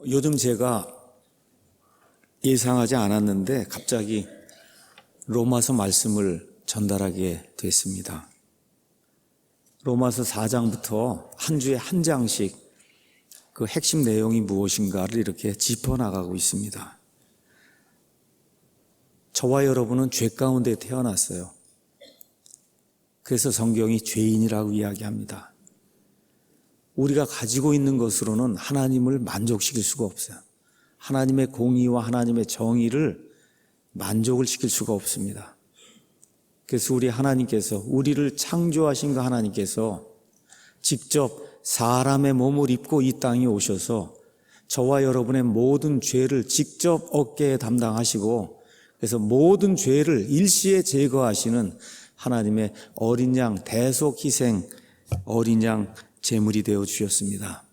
요즘 제가 예상하지 않았는데 갑자기 로마서 말씀을 전달하게 됐습니다. 로마서 4장부터 한 주에 한 장씩 그 핵심 내용이 무엇인가를 이렇게 짚어나가고 있습니다. 저와 여러분은 죄 가운데 태어났어요. 그래서 성경이 죄인이라고 이야기합니다. 우리가 가지고 있는 것으로는 하나님을 만족시킬 수가 없어요. 하나님의 공의와 하나님의 정의를 만족을 시킬 수가 없습니다. 그래서 우리 하나님께서, 우리를 창조하신 그 하나님께서 직접 사람의 몸을 입고 이 땅에 오셔서 저와 여러분의 모든 죄를 직접 어깨에 담당하시고, 그래서 모든 죄를 일시에 제거하시는 하나님의 어린 양 대속 희생 어린 양 제물이 되어 주셨습니다.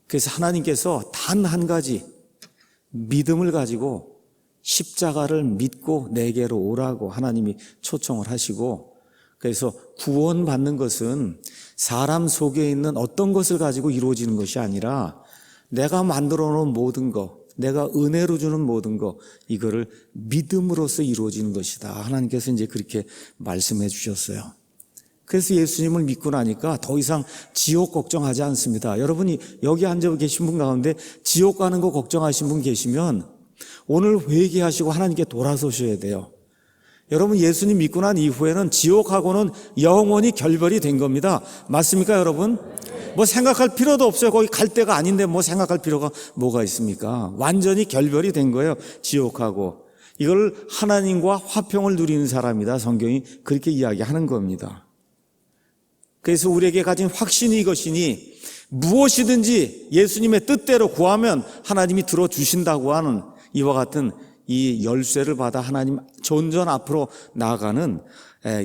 그래서 하나님께서 단 한 가지 믿음을 가지고 십자가를 믿고 내게로 오라고 하나님이 초청을 하시고, 그래서 구원받는 것은 사람 속에 있는 어떤 것을 가지고 이루어지는 것이 아니라 내가 만들어 놓은 모든 것, 내가 은혜로 주는 모든 것, 이거를 믿음으로써 이루어지는 것이다. 하나님께서 이제 그렇게 말씀해 주셨어요. 그래서 예수님을 믿고 나니까 더 이상 지옥 걱정하지 않습니다. 여러분이 여기 앉아 계신 분 가운데 지옥 가는 거 걱정하신 분 계시면 오늘 회개하시고 하나님께 돌아서셔야 돼요. 여러분, 예수님 믿고 난 이후에는 지옥하고는 영원히 결별이 된 겁니다. 맞습니까, 여러분? 뭐 생각할 필요도 없어요. 거기 갈 데가 아닌데 뭐 생각할 필요가 뭐가 있습니까? 완전히 결별이 된 거예요, 지옥하고. 이걸 하나님과 화평을 누리는 사람이다. 성경이 그렇게 이야기하는 겁니다. 그래서 우리에게 가진 확신이 이것이니 무엇이든지 예수님의 뜻대로 구하면 하나님이 들어주신다고 하는 이와 같은 이 열쇠를 받아 하나님 존전 앞으로 나아가는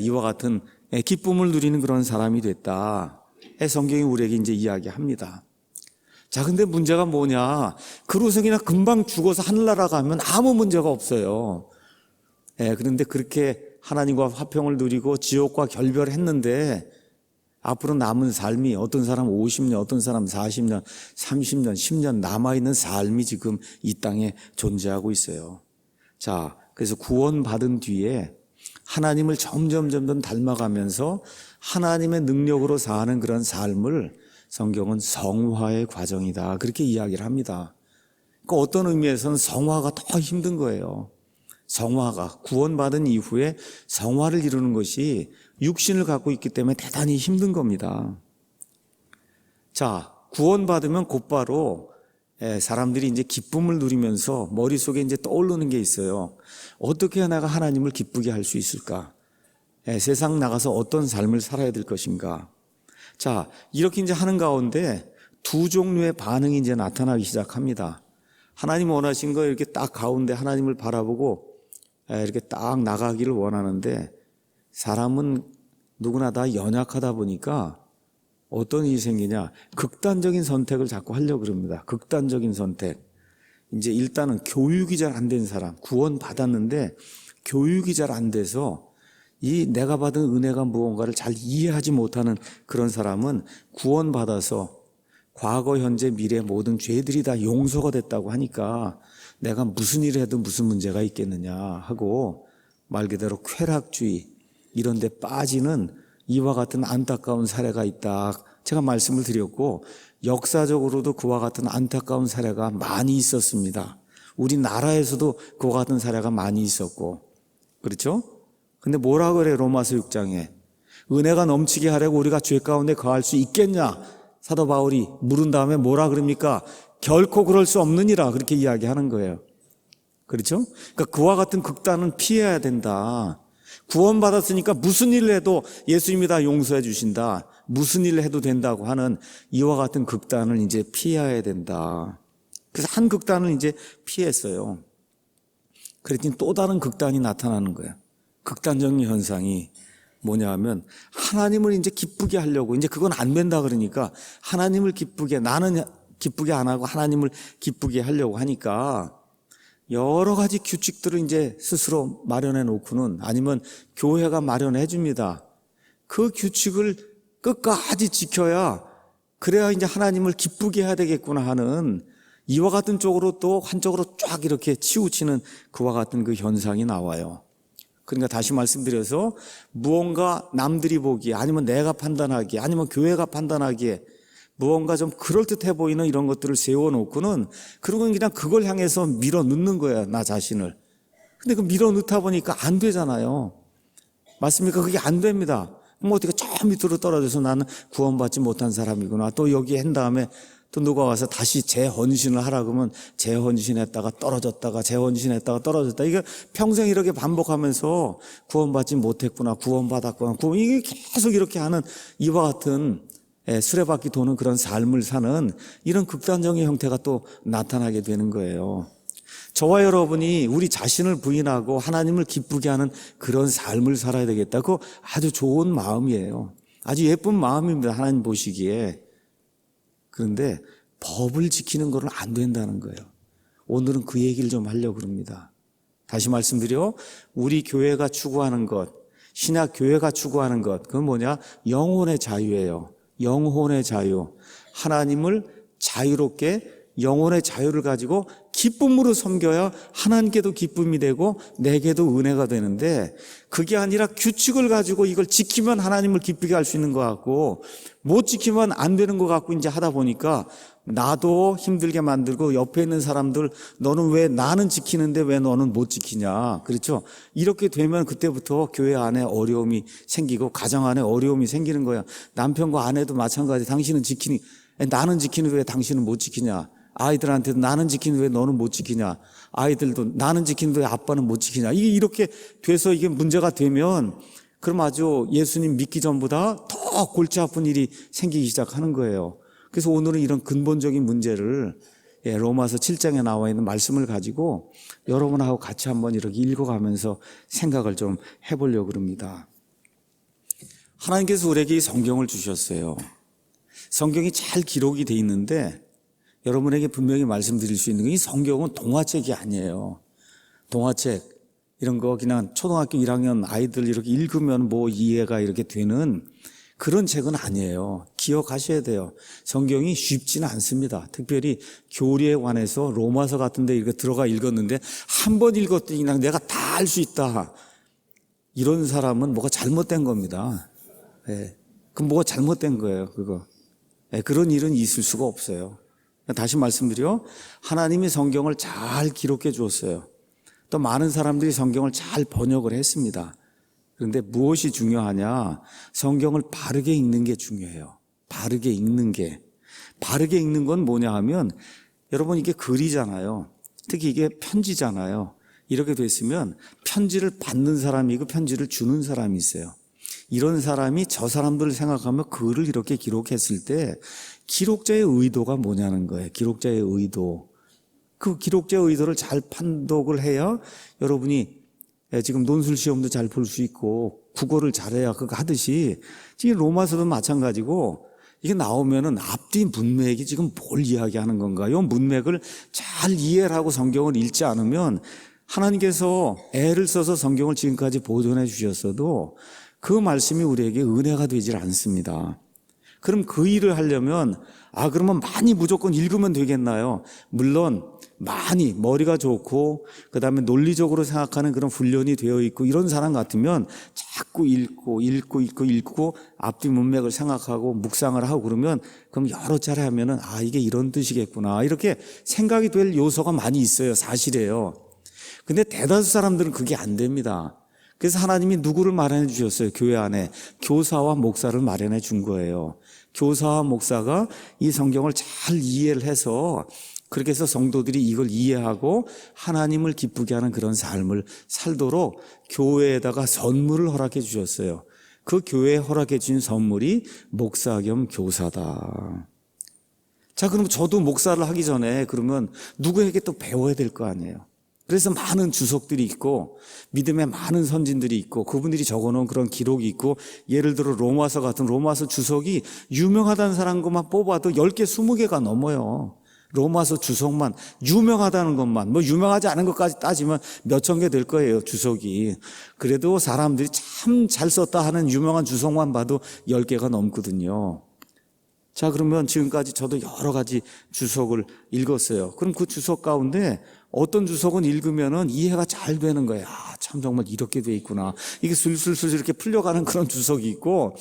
이와 같은 기쁨을 누리는 그런 사람이 됐다. 성경이 우리에게 이제 이야기합니다. 자, 근데 문제가 뭐냐? 그루성이나 금방 죽어서 하늘나라 가면 아무 문제가 없어요. 그런데 그렇게 하나님과 화평을 누리고 지옥과 결별했는데 앞으로 남은 삶이 어떤 사람 50년, 어떤 사람 40년, 30년, 10년 남아있는 삶이 지금 이 땅에 존재하고 있어요. 자, 그래서 구원받은 뒤에 하나님을 점점 닮아가면서 하나님의 능력으로 사는 그런 삶을 성경은 성화의 과정이다. 그렇게 이야기를 합니다. 그러니까 어떤 의미에서는 성화가 더 힘든 거예요. 성화가, 구원받은 이후에 성화를 이루는 것이 육신을 갖고 있기 때문에 대단히 힘든 겁니다. 자, 구원받으면 곧바로 사람들이 이제 기쁨을 누리면서 머릿속에 이제 떠오르는 게 있어요. 어떻게 해야 내가 하나님을 기쁘게 할 수 있을까? 세상 나가서 어떤 삶을 살아야 될 것인가? 자, 이렇게 이제 하는 가운데 두 종류의 반응이 이제 나타나기 시작합니다. 하나님 원하신 거 이렇게 딱 가운데 하나님을 바라보고 이렇게 딱 나가기를 원하는데, 사람은 누구나 다 연약하다 보니까 어떤 일이 생기냐? 극단적인 선택을 자꾸 하려고 그럽니다. 극단적인 선택. 이제 일단은 교육이 잘 안 된 사람, 구원 받았는데 교육이 잘 안 돼서 이 내가 받은 은혜가 무언가를 잘 이해하지 못하는 그런 사람은 구원 받아서 과거, 현재, 미래 모든 죄들이 다 용서가 됐다고 하니까 내가 무슨 일을 해도 무슨 문제가 있겠느냐 하고 말 그대로 쾌락주의 이런 데 빠지는 이와 같은 안타까운 사례가 있다. 제가 말씀을 드렸고, 역사적으로도 그와 같은 안타까운 사례가 많이 있었습니다. 우리나라에서도 그와 같은 사례가 많이 있었고, 그렇죠? 근데 뭐라 그래, 로마서 6장에. 은혜가 넘치게 하려고 우리가 죄 가운데 거할 수 있겠냐? 사도 바울이 물은 다음에 뭐라 그럽니까? 결코 그럴 수 없느니라. 그렇게 이야기하는 거예요. 그렇죠? 그러니까 그와 같은 극단은 피해야 된다. 구원받았으니까 무슨 일을 해도 예수님이 다 용서해 주신다. 무슨 일을 해도 된다고 하는 이와 같은 극단을 이제 피해야 된다. 그래서 한 극단을 이제 피했어요. 그랬더니 또 다른 극단이 나타나는 거예요. 극단적인 현상이 뭐냐 하면 하나님을 이제 기쁘게 하려고, 이제 그건 안 된다 그러니까 하나님을 기쁘게, 나는 기쁘게 안 하고 하나님을 기쁘게 하려고 하니까 여러 가지 규칙들을 이제 스스로 마련해 놓고는, 아니면 교회가 마련해 줍니다. 그 규칙을 끝까지 지켜야, 그래야 이제 하나님을 기쁘게 해야 되겠구나 하는 이와 같은 쪽으로 또 한쪽으로 쫙 이렇게 치우치는 그와 같은 그 현상이 나와요. 그러니까 다시 말씀드려서 무언가 남들이 보기에 아니면 내가 판단하기에 아니면 교회가 판단하기에 무언가 좀 그럴듯해 보이는 이런 것들을 세워놓고는 그러고 그냥 그걸 향해서 밀어 넣는 거야, 나 자신을. 근데 그 밀어 넣다 보니까 안 되잖아요. 맞습니까? 그게 안 됩니다. 뭐 어떻게 저 밑으로 떨어져서 나는 구원받지 못한 사람이구나. 또 여기 한 다음에 또 누가 와서 다시 재헌신을 하라 그러면 재헌신했다가 떨어졌다가 재헌신했다가 떨어졌다. 이게 평생 이렇게 반복하면서 구원받지 못했구나, 구원받았구나, 이게 계속 이렇게 하는 이와 같은 수레바퀴 도는 그런 삶을 사는 이런 극단적인 형태가 또 나타나게 되는 거예요. 저와 여러분이 우리 자신을 부인하고 하나님을 기쁘게 하는 그런 삶을 살아야 되겠다. 그거 아주 좋은 마음이에요. 아주 예쁜 마음입니다, 하나님 보시기에. 그런데 법을 지키는 것은 안 된다는 거예요. 오늘은 그 얘기를 좀 하려고 합니다. 다시 말씀드려, 우리 교회가 추구하는 것, 신약 교회가 추구하는 것, 그건 뭐냐? 영혼의 자유예요. 영혼의 자유. 하나님을 자유롭게 영혼의 자유를 가지고 기쁨으로 섬겨야 하나님께도 기쁨이 되고 내게도 은혜가 되는데, 그게 아니라 규칙을 가지고 이걸 지키면 하나님을 기쁘게 할 수 있는 것 같고 못 지키면 안 되는 것 같고 이제 하다 보니까 나도 힘들게 만들고 옆에 있는 사람들, 너는 왜 나는 지키는데 왜 너는 못 지키냐, 그렇죠? 이렇게 되면 그때부터 교회 안에 어려움이 생기고 가정 안에 어려움이 생기는 거야. 남편과 아내도 마찬가지. 당신은 지키니, 나는 지키는데 왜 당신은 못 지키냐. 아이들한테도 나는 지키는데 왜 너는 못 지키냐. 아이들도 나는 지키는데 왜 아빠는 못 지키냐. 이게 이렇게 돼서 이게 문제가 되면 그럼 아주 예수님 믿기 전보다 더 골치 아픈 일이 생기기 시작하는 거예요. 그래서 오늘은 이런 근본적인 문제를 로마서 7장에 나와 있는 말씀을 가지고 여러분하고 같이 한번 이렇게 읽어가면서 생각을 좀 해보려고 합니다. 하나님께서 우리에게 이 성경을 주셨어요. 성경이 잘 기록이 돼 있는데 여러분에게 분명히 말씀드릴 수 있는 게, 이 성경은 동화책이 아니에요. 동화책 이런 거 그냥 초등학교 1학년 아이들 이렇게 읽으면 뭐 이해가 이렇게 되는 그런 책은 아니에요. 기억하셔야 돼요. 성경이 쉽지는 않습니다. 특별히 교리에 관해서 로마서 같은 데 이렇게 들어가 읽었는데 한 번 읽었더니 그냥 내가 다 알 수 있다, 이런 사람은 뭐가 잘못된 겁니다. 그럼 뭐가 잘못된 거예요, 그거. 그런 일은 있을 수가 없어요. 다시 말씀드려, 하나님이 성경을 잘 기록해 주었어요. 또 많은 사람들이 성경을 잘 번역을 했습니다. 그런데 무엇이 중요하냐? 성경을 바르게 읽는 게 중요해요. 바르게 읽는 게. 바르게 읽는 건 뭐냐 하면, 여러분 이게 글이잖아요. 특히 이게 편지잖아요. 이렇게 됐으면 편지를 받는 사람이 있고 편지를 주는 사람이 있어요. 이런 사람이 저 사람들을 생각하며 글을 이렇게 기록했을 때 기록자의 의도가 뭐냐는 거예요. 기록자의 의도. 그 기록자의 의도를 잘 판독을 해야 여러분이 지금 논술 시험도 잘 볼 수 있고 국어를 잘해야 그거 하듯이 지금 로마서도 마찬가지고, 이게 나오면은 앞뒤 문맥이 지금 뭘 이야기하는 건가요? 문맥을 잘 이해를 하고 성경을 읽지 않으면 하나님께서 애를 써서 성경을 지금까지 보존해 주셨어도 그 말씀이 우리에게 은혜가 되질 않습니다. 그럼 그 일을 하려면 그러면 많이 무조건 읽으면 되겠나요? 물론 많이 머리가 좋고 그다음에 논리적으로 생각하는 그런 훈련이 되어 있고 이런 사람 같으면 자꾸 읽고 앞뒤 문맥을 생각하고 묵상을 하고 그러면 그럼 여러 차례 하면은 이게 이런 뜻이겠구나, 이렇게 생각이 될 요소가 많이 있어요. 사실이에요. 근데 대다수 사람들은 그게 안 됩니다. 그래서 하나님이 누구를 마련해 주셨어요? 교회 안에 교사와 목사를 마련해 준 거예요. 교사와 목사가 이 성경을 잘 이해를 해서 그렇게 해서 성도들이 이걸 이해하고 하나님을 기쁘게 하는 그런 삶을 살도록 교회에다가 선물을 허락해 주셨어요. 그 교회에 허락해 주신 선물이 목사 겸 교사다. 자, 그럼 저도 목사를 하기 전에 그러면 누구에게 또 배워야 될 거 아니에요. 그래서 많은 주석들이 있고 믿음의 많은 선진들이 있고 그분들이 적어놓은 그런 기록이 있고, 예를 들어 로마서 같은 로마서 주석이 유명하다는 사람 것만 뽑아도 10개, 20개가 넘어요. 로마서 주석만 유명하다는 것만, 뭐 유명하지 않은 것까지 따지면 몇천 개 될 거예요, 주석이. 그래도 사람들이 참 잘 썼다 하는 유명한 주석만 봐도 10개가 넘거든요. 자, 그러면 지금까지 저도 여러 가지 주석을 읽었어요. 그럼 그 주석 가운데 어떤 주석은 읽으면은 이해가 잘 되는 거예요. 아, 참 정말 이렇게 돼 있구나. 이게 술술술 이렇게 풀려가는 그런 주석이 있고,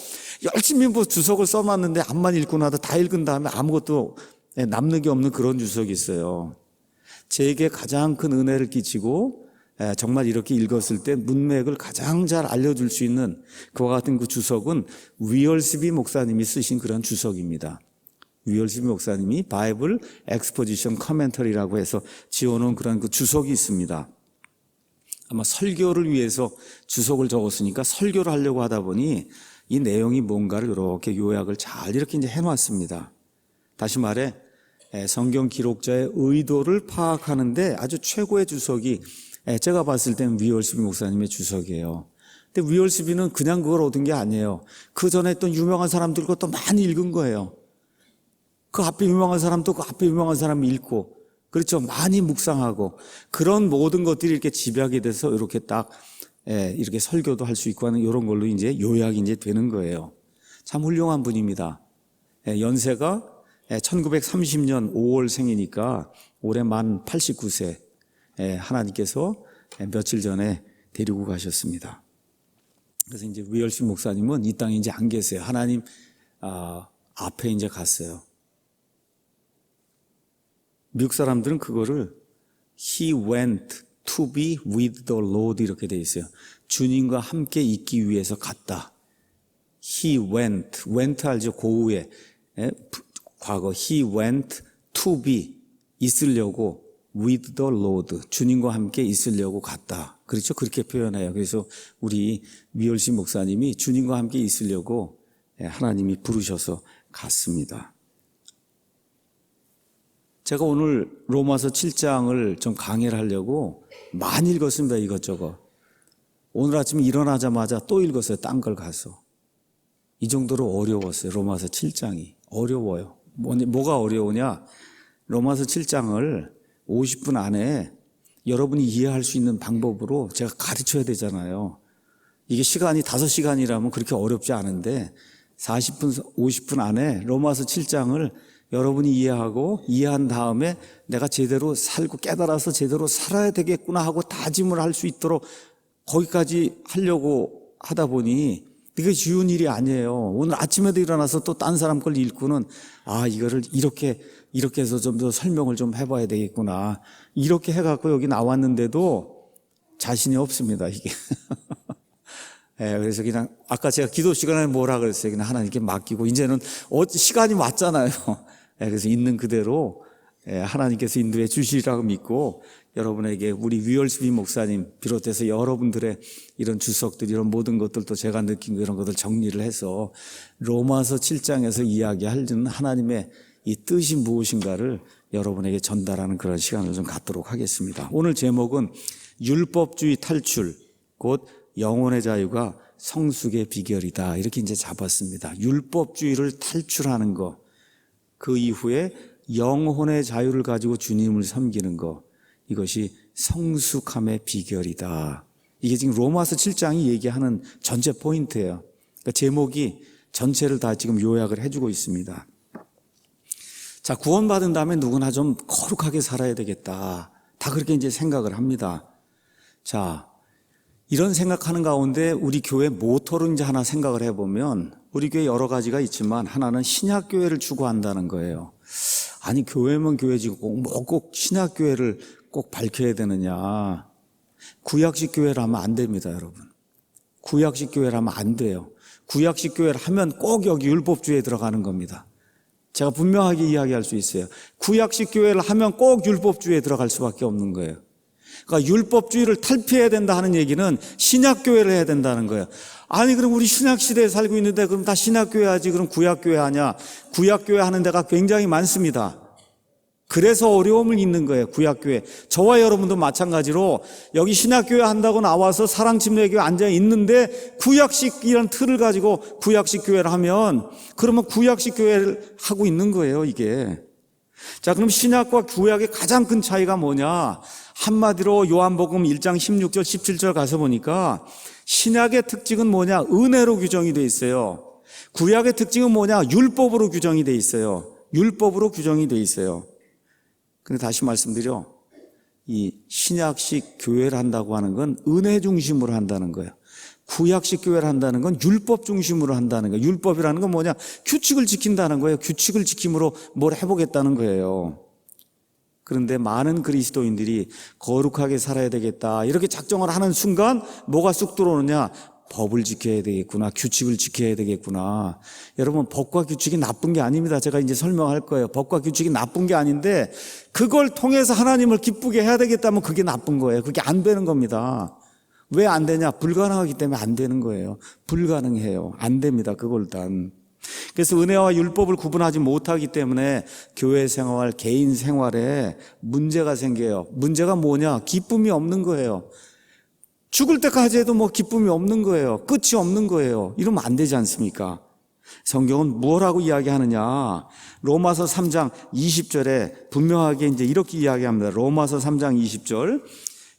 열심히 뭐 주석을 써놨는데 앞만 읽고 나도 다 읽은 다음에 아무것도 남는 게 없는 그런 주석이 있어요. 제게 가장 큰 은혜를 끼치고 정말 이렇게 읽었을 때 문맥을 가장 잘 알려줄 수 있는 그와 같은 그 주석은 위얼스비 목사님이 쓰신 그런 주석입니다. 위얼스비 목사님이 바이블 엑스포지션 커멘터리라고 해서 지어놓은 그런 그 주석이 있습니다. 아마 설교를 위해서 주석을 적었으니까 설교를 하려고 하다 보니 이 내용이 뭔가를 이렇게 요약을 잘 이렇게 이제 해놨습니다. 다시 말해 성경 기록자의 의도를 파악하는데 아주 최고의 주석이 제가 봤을 때는 위얼스비 목사님의 주석이에요. 근데 위얼스비는 그냥 그걸 얻은 게 아니에요. 그 전에 했던 유명한 사람들 것도 많이 읽은 거예요. 그 앞에 유명한 사람도 그 앞에 유명한 사람 읽고, 그렇죠. 많이 묵상하고, 그런 모든 것들이 이렇게 집약이 돼서 이렇게 딱, 이렇게 설교도 할 수 있고 하는 이런 걸로 이제 요약이 이제 되는 거예요. 참 훌륭한 분입니다. 연세가 1930년 5월 생이니까 올해 만 89세. 하나님께서 며칠 전에 데리고 가셨습니다. 그래서 이제 위얼스 목사님은 이 땅에 이제 안 계세요. 하나님 앞에 이제 갔어요. 미국 사람들은 그거를 He went to be with the Lord 이렇게 돼 있어요. 주님과 함께 있기 위해서 갔다. He went 알죠? 고우에 과거 He went to be 있으려고 with the Lord 주님과 함께 있으려고 갔다. 그렇죠? 그렇게 표현해요. 그래서 우리 위얼시 목사님이 주님과 함께 있으려고 하나님이 부르셔서 갔습니다. 제가 오늘 로마서 7장을 좀 강의를 하려고 많이 읽었습니다. 이것저것. 오늘 아침에 일어나자마자 또 읽었어요. 딴 걸 가서. 이 정도로 어려웠어요. 로마서 7장이. 어려워요. 뭐가 어려우냐? 로마서 7장을 50분 안에 여러분이 이해할 수 있는 방법으로 제가 가르쳐야 되잖아요. 이게 시간이 5시간이라면 그렇게 어렵지 않은데 40분, 50분 안에 로마서 7장을 여러분이 이해한 다음에 내가 제대로 살고 깨달아서 제대로 살아야 되겠구나 하고 다짐을 할 수 있도록 거기까지 하려고 하다 보니 이게 쉬운 일이 아니에요. 오늘 아침에도 일어나서 또 딴 사람 걸 읽고는 이거를 이렇게 해서 좀 더 설명을 좀 해봐야 되겠구나. 이렇게 해갖고 여기 나왔는데도 자신이 없습니다, 이게. 그래서 그냥 아까 제가 기도 시간에 뭐라 그랬어요. 그냥 하나님께 맡기고 이제는 시간이 왔잖아요. 그래서 있는 그대로 하나님께서 인도해 주시리라고 믿고 여러분에게 우리 위얼스비 목사님 비롯해서 여러분들의 이런 주석들 이런 모든 것들도 제가 느낀 이런 것들 정리를 해서 로마서 7장에서 이야기하는 하나님의 이 뜻이 무엇인가를 여러분에게 전달하는 그런 시간을 좀 갖도록 하겠습니다. 오늘 제목은 율법주의 탈출 곧 영혼의 자유가 성숙의 비결이다. 이렇게 이제 잡았습니다. 율법주의를 탈출하는 거, 그 이후에 영혼의 자유를 가지고 주님을 섬기는 거, 이것이 성숙함의 비결이다. 이게 지금 로마서 7장이 얘기하는 전체 포인트예요. 그러니까 제목이 전체를 다 지금 요약을 해주고 있습니다. 자, 구원받은 다음에 누구나 좀 거룩하게 살아야 되겠다. 다 그렇게 이제 생각을 합니다. 자, 이런 생각하는 가운데 우리 교회 모토를 이제 하나 생각을 해보면 우리 교회 여러 가지가 있지만 하나는 신약교회를 추구한다는 거예요. 아니, 교회면 교회지고 꼭 신약교회를 꼭 밝혀야 되느냐. 구약식 교회를 하면 안 됩니다, 여러분. 구약식 교회를 하면 안 돼요. 구약식 교회를 하면 꼭 여기 율법주의에 들어가는 겁니다. 제가 분명하게 이야기할 수 있어요. 구약식 교회를 하면 꼭 율법주의에 들어갈 수밖에 없는 거예요. 그러니까 율법주의를 탈피해야 된다 하는 얘기는 신약교회를 해야 된다는 거예요. 아니, 그럼 우리 신약시대에 살고 있는데 그럼 다 신약교회 하지, 그럼 구약교회 하냐? 구약교회 하는 데가 굉장히 많습니다. 그래서 어려움을 잊는 거예요, 구약교회. 저와 여러분도 마찬가지로 여기 신약교회 한다고 나와서 사랑침례교회 앉아 있는데 구약식 이런 틀을 가지고 구약식 교회를 하면 그러면 구약식 교회를 하고 있는 거예요, 이게. 자, 그럼 신약과 구약의 가장 큰 차이가 뭐냐? 한마디로 요한복음 1장 16절 17절 가서 보니까 신약의 특징은 뭐냐? 은혜로 규정이 돼 있어요. 구약의 특징은 뭐냐? 율법으로 규정이 돼 있어요. 율법으로 규정이 돼 있어요. 근데 다시 말씀드려, 이 신약식 교회를 한다고 하는 건 은혜 중심으로 한다는 거예요. 구약식 교회를 한다는 건 율법 중심으로 한다는 거예요. 율법이라는 건 뭐냐? 규칙을 지킨다는 거예요. 규칙을 지킴으로 뭘 해보겠다는 거예요. 그런데 많은 그리스도인들이 거룩하게 살아야 되겠다 이렇게 작정을 하는 순간 뭐가 쑥 들어오느냐? 법을 지켜야 되겠구나, 규칙을 지켜야 되겠구나. 여러분, 법과 규칙이 나쁜 게 아닙니다. 제가 이제 설명할 거예요. 법과 규칙이 나쁜 게 아닌데 그걸 통해서 하나님을 기쁘게 해야 되겠다면 그게 나쁜 거예요. 그게 안 되는 겁니다. 왜 안 되냐? 불가능하기 때문에 안 되는 거예요. 불가능해요. 안 됩니다. 그걸 일단. 그래서 은혜와 율법을 구분하지 못하기 때문에 교회 생활, 개인 생활에 문제가 생겨요. 문제가 뭐냐? 기쁨이 없는 거예요. 죽을 때까지 해도 뭐 기쁨이 없는 거예요. 끝이 없는 거예요. 이러면 안 되지 않습니까? 성경은 뭐라고 이야기하느냐? 로마서 3장 20절에 분명하게 이제 이렇게 이야기합니다. 로마서 3장 20절.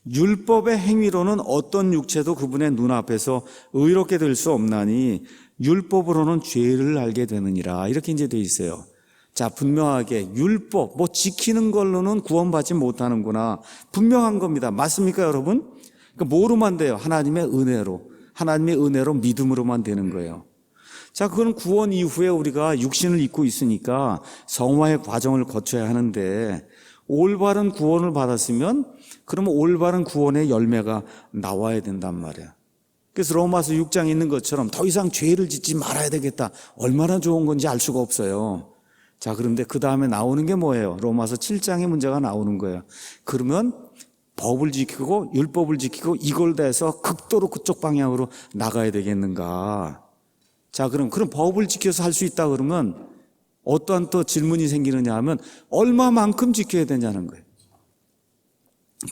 율법의 행위로는 어떤 육체도 그분의 눈앞에서 의롭게 될 수 없나니 율법으로는 죄를 알게 되느니라. 이렇게 이제 돼 있어요. 자, 분명하게 율법, 뭐 지키는 걸로는 구원받지 못하는구나. 분명한 겁니다. 맞습니까, 여러분? 그러니까 뭐로만 돼요? 하나님의 은혜로. 하나님의 은혜로 믿음으로만 되는 거예요. 자, 그건 구원 이후에 우리가 육신을 입고 있으니까 성화의 과정을 거쳐야 하는데 올바른 구원을 받았으면 그러면 올바른 구원의 열매가 나와야 된단 말이에요. 그래서 로마서 6장에 있는 것처럼 더 이상 죄를 짓지 말아야 되겠다. 얼마나 좋은 건지 알 수가 없어요. 자, 그런데 그 다음에 나오는 게 뭐예요? 로마서 7장의 문제가 나오는 거예요. 그러면 법을 지키고 율법을 지키고 이걸 대해서 극도로 그쪽 방향으로 나가야 되겠는가? 자, 그럼 법을 지켜서 할 수 있다 그러면 어떠한 또 질문이 생기느냐 하면 얼마만큼 지켜야 되냐는 거예요.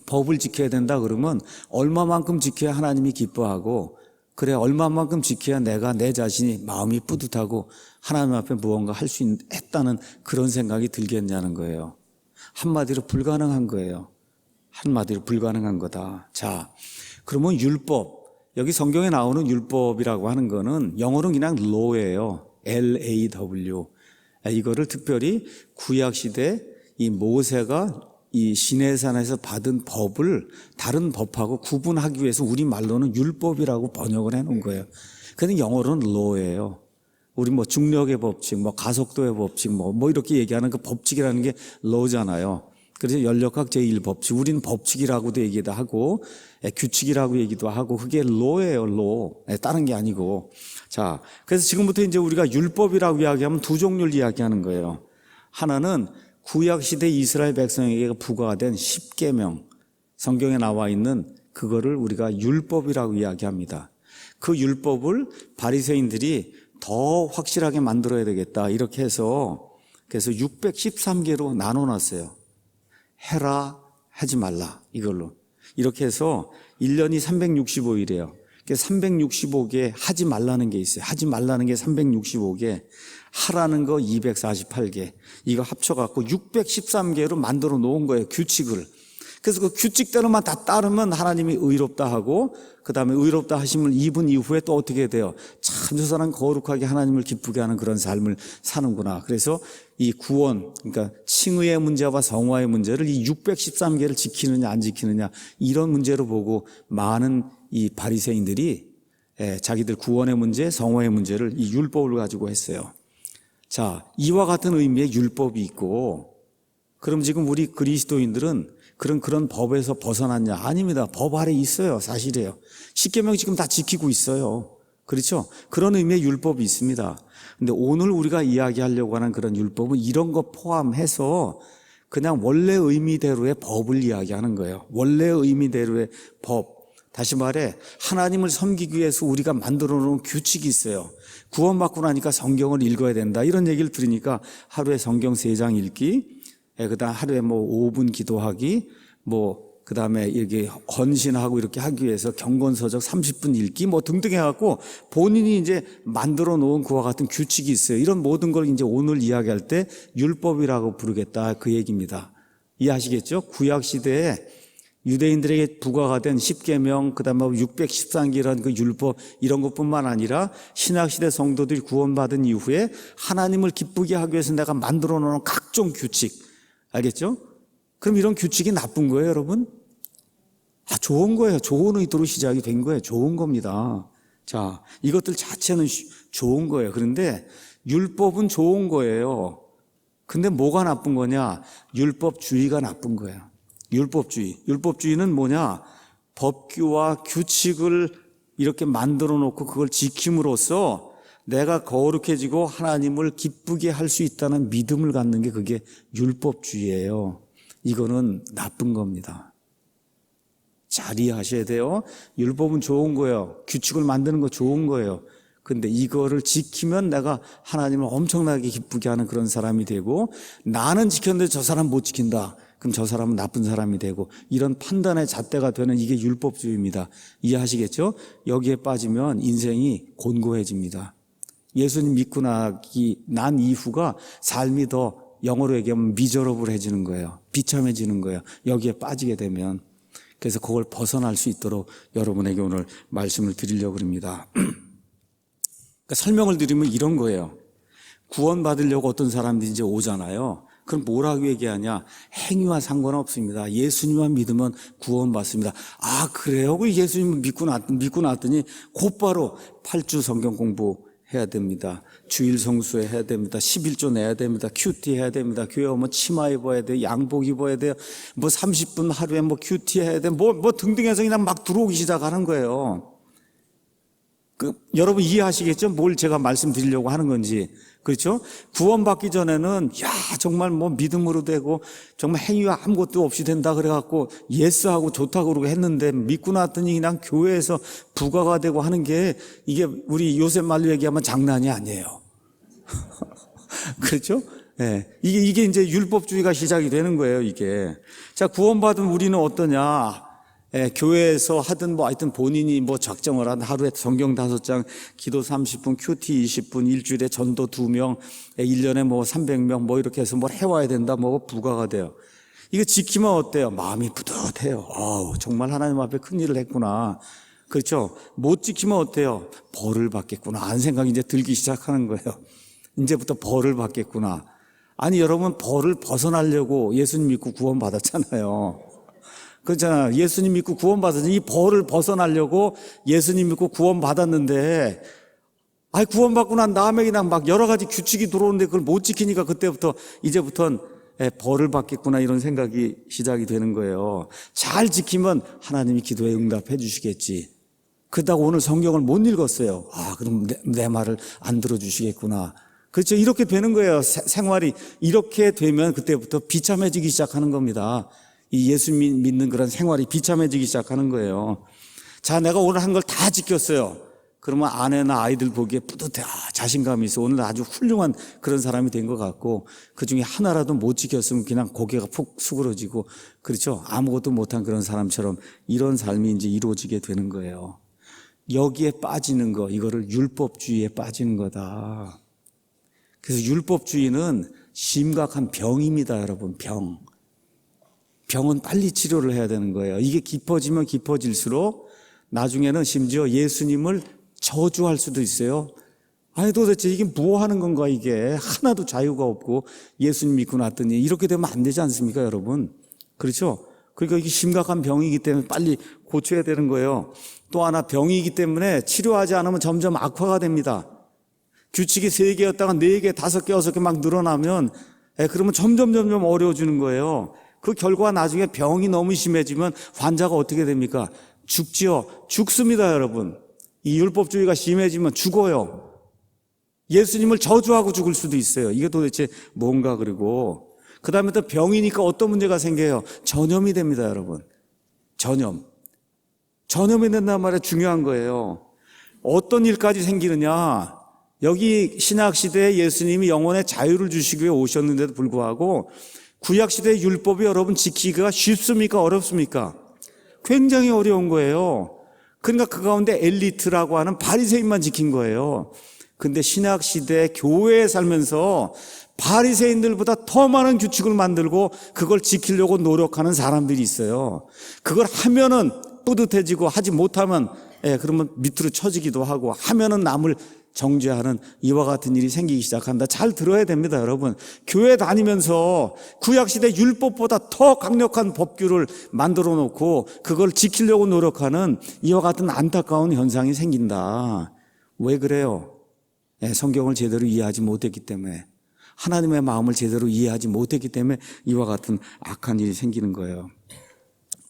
법을 지켜야 된다 그러면 얼마만큼 지켜야 하나님이 기뻐하고 그래 얼마만큼 지켜야 내가 내 자신이 마음이 뿌듯하고 하나님 앞에 무언가 할 수 있다는 그런 생각이 들겠냐는 거예요. 한마디로 불가능한 거예요. 한마디로 불가능한 거다. 자, 그러면 율법, 여기 성경에 나오는 율법이라고 하는 거는 영어로는 그냥 law예요. L-A-W. 이거를 특별히 구약시대 이 모세가 이 시내산에서 받은 법을 다른 법하고 구분하기 위해서 우리말로는 율법이라고 번역을 해놓은 거예요. 근데 영어로는 law예요. 우리 뭐 중력의 법칙, 뭐 가속도의 법칙, 뭐 이렇게 얘기하는 그 법칙이라는 게 law잖아요. 그래서 연력학 제1법칙, 우리는 법칙이라고도 얘기도 하고 규칙이라고 얘기도 하고 그게 law예요, law. 다른 게 아니고. 자, 그래서 지금부터 이제 우리가 율법이라고 이야기하면 두 종류를 이야기하는 거예요. 하나는 구약시대 이스라엘 백성에게 부과가 된 10계명, 성경에 나와 있는 그거를 우리가 율법이라고 이야기합니다. 그 율법을 바리새인들이 더 확실하게 만들어야 되겠다 이렇게 해서 그래서 613개로 나눠놨어요. 해라, 하지 말라 이걸로. 이렇게 해서 1년이 365일이에요. 365개 하지 말라는 게 있어요. 하지 말라는 게 365개, 하라는 거 248개. 이거 합쳐갖고 613개로 만들어 놓은 거예요. 규칙을. 그래서 그 규칙대로만 다 따르면 하나님이 의롭다 하고 그 다음에 의롭다 하심을 입은 이후에 또 어떻게 돼요? 참 저 사람 거룩하게 하나님을 기쁘게 하는 그런 삶을 사는구나. 그래서 이 구원, 그러니까 칭의의 문제와 성화의 문제를 이 613개를 지키느냐 안 지키느냐 이런 문제로 보고 많은 이 바리새인들이 자기들 구원의 문제, 성화의 문제를 이 율법을 가지고 했어요. 자, 이와 같은 의미의 율법이 있고 그럼 지금 우리 그리스도인들은 그런 법에서 벗어났냐? 아닙니다. 법 아래 있어요. 사실이에요. 10계명 지금 다 지키고 있어요. 그렇죠? 그런 의미의 율법이 있습니다. 근데 오늘 우리가 이야기하려고 하는 그런 율법은 이런 거 포함해서 그냥 원래 의미대로의 법을 이야기하는 거예요. 원래 의미대로의 법. 다시 말해 하나님을 섬기기 위해서 우리가 만들어 놓은 규칙이 있어요. 구원받고 나니까 성경을 읽어야 된다. 이런 얘기를 들으니까 하루에 성경 3장 읽기, 그다음 하루에 뭐 5분 기도하기, 그 다음에 이렇게 헌신하고 이렇게 하기 위해서 경건서적 30분 읽기 등등 해갖고 본인이 이제 만들어 놓은 그와 같은 규칙이 있어요. 이런 모든 걸 이제 오늘 이야기할 때 율법이라고 부르겠다 그 얘기입니다. 이해하시겠죠? 구약 시대에 유대인들에게 부과가 된 10계명, 그 다음에 613기라는 그 율법 이런 것뿐만 아니라 신약시대 성도들이 구원받은 이후에 하나님을 기쁘게 하기 위해서 내가 만들어 놓은 각종 규칙, 알겠죠? 그럼 이런 규칙이 나쁜 거예요, 여러분? 좋은 거예요. 좋은 의도로 시작이 된 거예요. 좋은 겁니다. 자, 이것들 자체는 좋은 거예요. 그런데 율법은 좋은 거예요. 근데 뭐가 나쁜 거냐? 율법주의가 나쁜 거예요. 율법주의. 율법주의는 뭐냐? 법규와 규칙을 이렇게 만들어 놓고 그걸 지킴으로써 내가 거룩해지고 하나님을 기쁘게 할 수 있다는 믿음을 갖는 게 그게 율법주의예요. 이거는 나쁜 겁니다. 잘 이해하셔야 돼요. 율법은 좋은 거예요. 규칙을 만드는 거 좋은 거예요. 근데 이거를 지키면 내가 하나님을 엄청나게 기쁘게 하는 그런 사람이 되고, 나는 지켰는데 저 사람 못 지킨다. 그럼 저 사람은 나쁜 사람이 되고, 이런 판단의 잣대가 되는 이게 율법주의입니다. 이해하시겠죠? 여기에 빠지면 인생이 곤고해집니다. 예수님 믿고 난 이후가 삶이 더 영어로 얘기하면 미저러블해지는 거예요. 비참해지는 거예요. 여기에 빠지게 되면. 그래서 그걸 벗어날 수 있도록 여러분에게 오늘 말씀을 드리려고 합니다. 그러니까 설명을 드리면 이런 거예요. 구원받으려고 어떤 사람들이 이제 오잖아요. 그럼 뭐라고 얘기하냐? 행위와 상관없습니다. 예수님만 믿으면 구원받습니다. 그래요? 그 예수님을 믿고 났더니 곧바로 8주 성경 공부해야 됩니다. 주일 성수회 해야 됩니다. 11조 내야 됩니다. 큐티 해야 됩니다. 교회 오면 치마 입어야 돼요. 양복 입어야 돼요. 30분 하루에 큐티 해야 돼요. 등등 해서 그냥 막 들어오기 시작하는 거예요. 여러분 이해하시겠죠? 뭘 제가 말씀드리려고 하는 건지. 그렇죠? 구원받기 전에는 정말 믿음으로 되고 정말 행위가 아무것도 없이 된다 그래갖고 예스하고 좋다고 그러고 했는데 믿고 났더니 그냥 교회에서 부가가 되고 하는 게 이게 우리 요새 말로 얘기하면 장난이 아니에요. 그렇죠? 네. 이게 이제 율법주의가 시작이 되는 거예요, 이게. 자, 구원받은 우리는 어떠냐? 교회에서 하든 하여튼 본인이 작정을 한 하루에 성경 5장, 기도 30분, 큐티 20분, 일주일에 전도 2명, 1년에 300명 이렇게 해서 뭘 해와야 된다, 부가가 돼요. 이거 지키면 어때요? 마음이 뿌듯해요. 정말 하나님 앞에 큰 일을 했구나. 그렇죠? 못 지키면 어때요? 벌을 받겠구나. 하는 생각이 이제 들기 시작하는 거예요. 이제부터 벌을 받겠구나. 아니, 여러분, 벌을 벗어나려고 예수님 믿고 구원받았잖아요. 그렇잖아. 예수님 믿고 구원받았지. 이 벌을 벗어나려고 예수님 믿고 구원받았는데, 구원받고 난 다음에 그냥 여러 가지 규칙이 들어오는데 그걸 못 지키니까 이제부터는 벌을 받겠구나 이런 생각이 시작이 되는 거예요. 잘 지키면 하나님이 기도에 응답해 주시겠지. 그러다가 오늘 성경을 못 읽었어요. 그럼 내 말을 안 들어주시겠구나. 그렇죠. 이렇게 되는 거예요. 생활이. 이렇게 되면 그때부터 비참해지기 시작하는 겁니다. 이 예수 믿는 그런 생활이 비참해지기 시작하는 거예요. 자, 내가 오늘 한 걸 다 지켰어요. 그러면 아내나 아이들 보기에 뿌듯해. 자신감이 있어. 오늘 아주 훌륭한 그런 사람이 된 것 같고, 그 중에 하나라도 못 지켰으면 그냥 고개가 푹 수그러지고, 그렇죠. 아무것도 못한 그런 사람처럼 이런 삶이 이제 이루어지게 되는 거예요. 여기에 빠지는 거, 이거를 율법주의에 빠지는 거다. 그래서 율법주의는 심각한 병입니다, 여러분. 병은 빨리 치료를 해야 되는 거예요. 이게 깊어지면 깊어질수록 나중에는 심지어 예수님을 저주할 수도 있어요. 도대체 이게 뭐 하는 건가, 이게. 하나도 자유가 없고 예수님 믿고 났더니 이렇게 되면 안 되지 않습니까, 여러분? 그렇죠? 그러니까 이게 심각한 병이기 때문에 빨리 고쳐야 되는 거예요. 또 하나 병이기 때문에 치료하지 않으면 점점 악화가 됩니다. 규칙이 3개였다가 4개, 5개, 6개 막 늘어나면 그러면 점점 어려워지는 거예요. 그 결과 나중에 병이 너무 심해지면 환자가 어떻게 됩니까? 죽지요. 죽습니다, 여러분. 이 율법주의가 심해지면 죽어요. 예수님을 저주하고 죽을 수도 있어요. 이게 도대체 뭔가. 그리고 그 다음에 또 병이니까 어떤 문제가 생겨요? 전염이 됩니다, 여러분. 전염이 된단 말이에요. 중요한 거예요. 어떤 일까지 생기느냐? 여기 신약시대에 예수님이 영혼의 자유를 주시기 위해 오셨는데도 불구하고 구약시대의 율법이 여러분 지키기가 쉽습니까? 어렵습니까? 굉장히 어려운 거예요. 그러니까 그 가운데 엘리트라고 하는 바리새인만 지킨 거예요. 근데 신약 시대 교회에 살면서 바리새인들보다 더 많은 규칙을 만들고 그걸 지키려고 노력하는 사람들이 있어요. 그걸 하면은 뿌듯해지고 하지 못하면 그러면 밑으로 쳐지기도 하고 하면은 남을 정죄하는 이와 같은 일이 생기기 시작한다. 잘 들어야 됩니다, 여러분. 교회 다니면서 구약시대 율법보다 더 강력한 법규를 만들어 놓고 그걸 지키려고 노력하는 이와 같은 안타까운 현상이 생긴다. 왜 그래요? 성경을 제대로 이해하지 못했기 때문에, 하나님의 마음을 제대로 이해하지 못했기 때문에 이와 같은 악한 일이 생기는 거예요.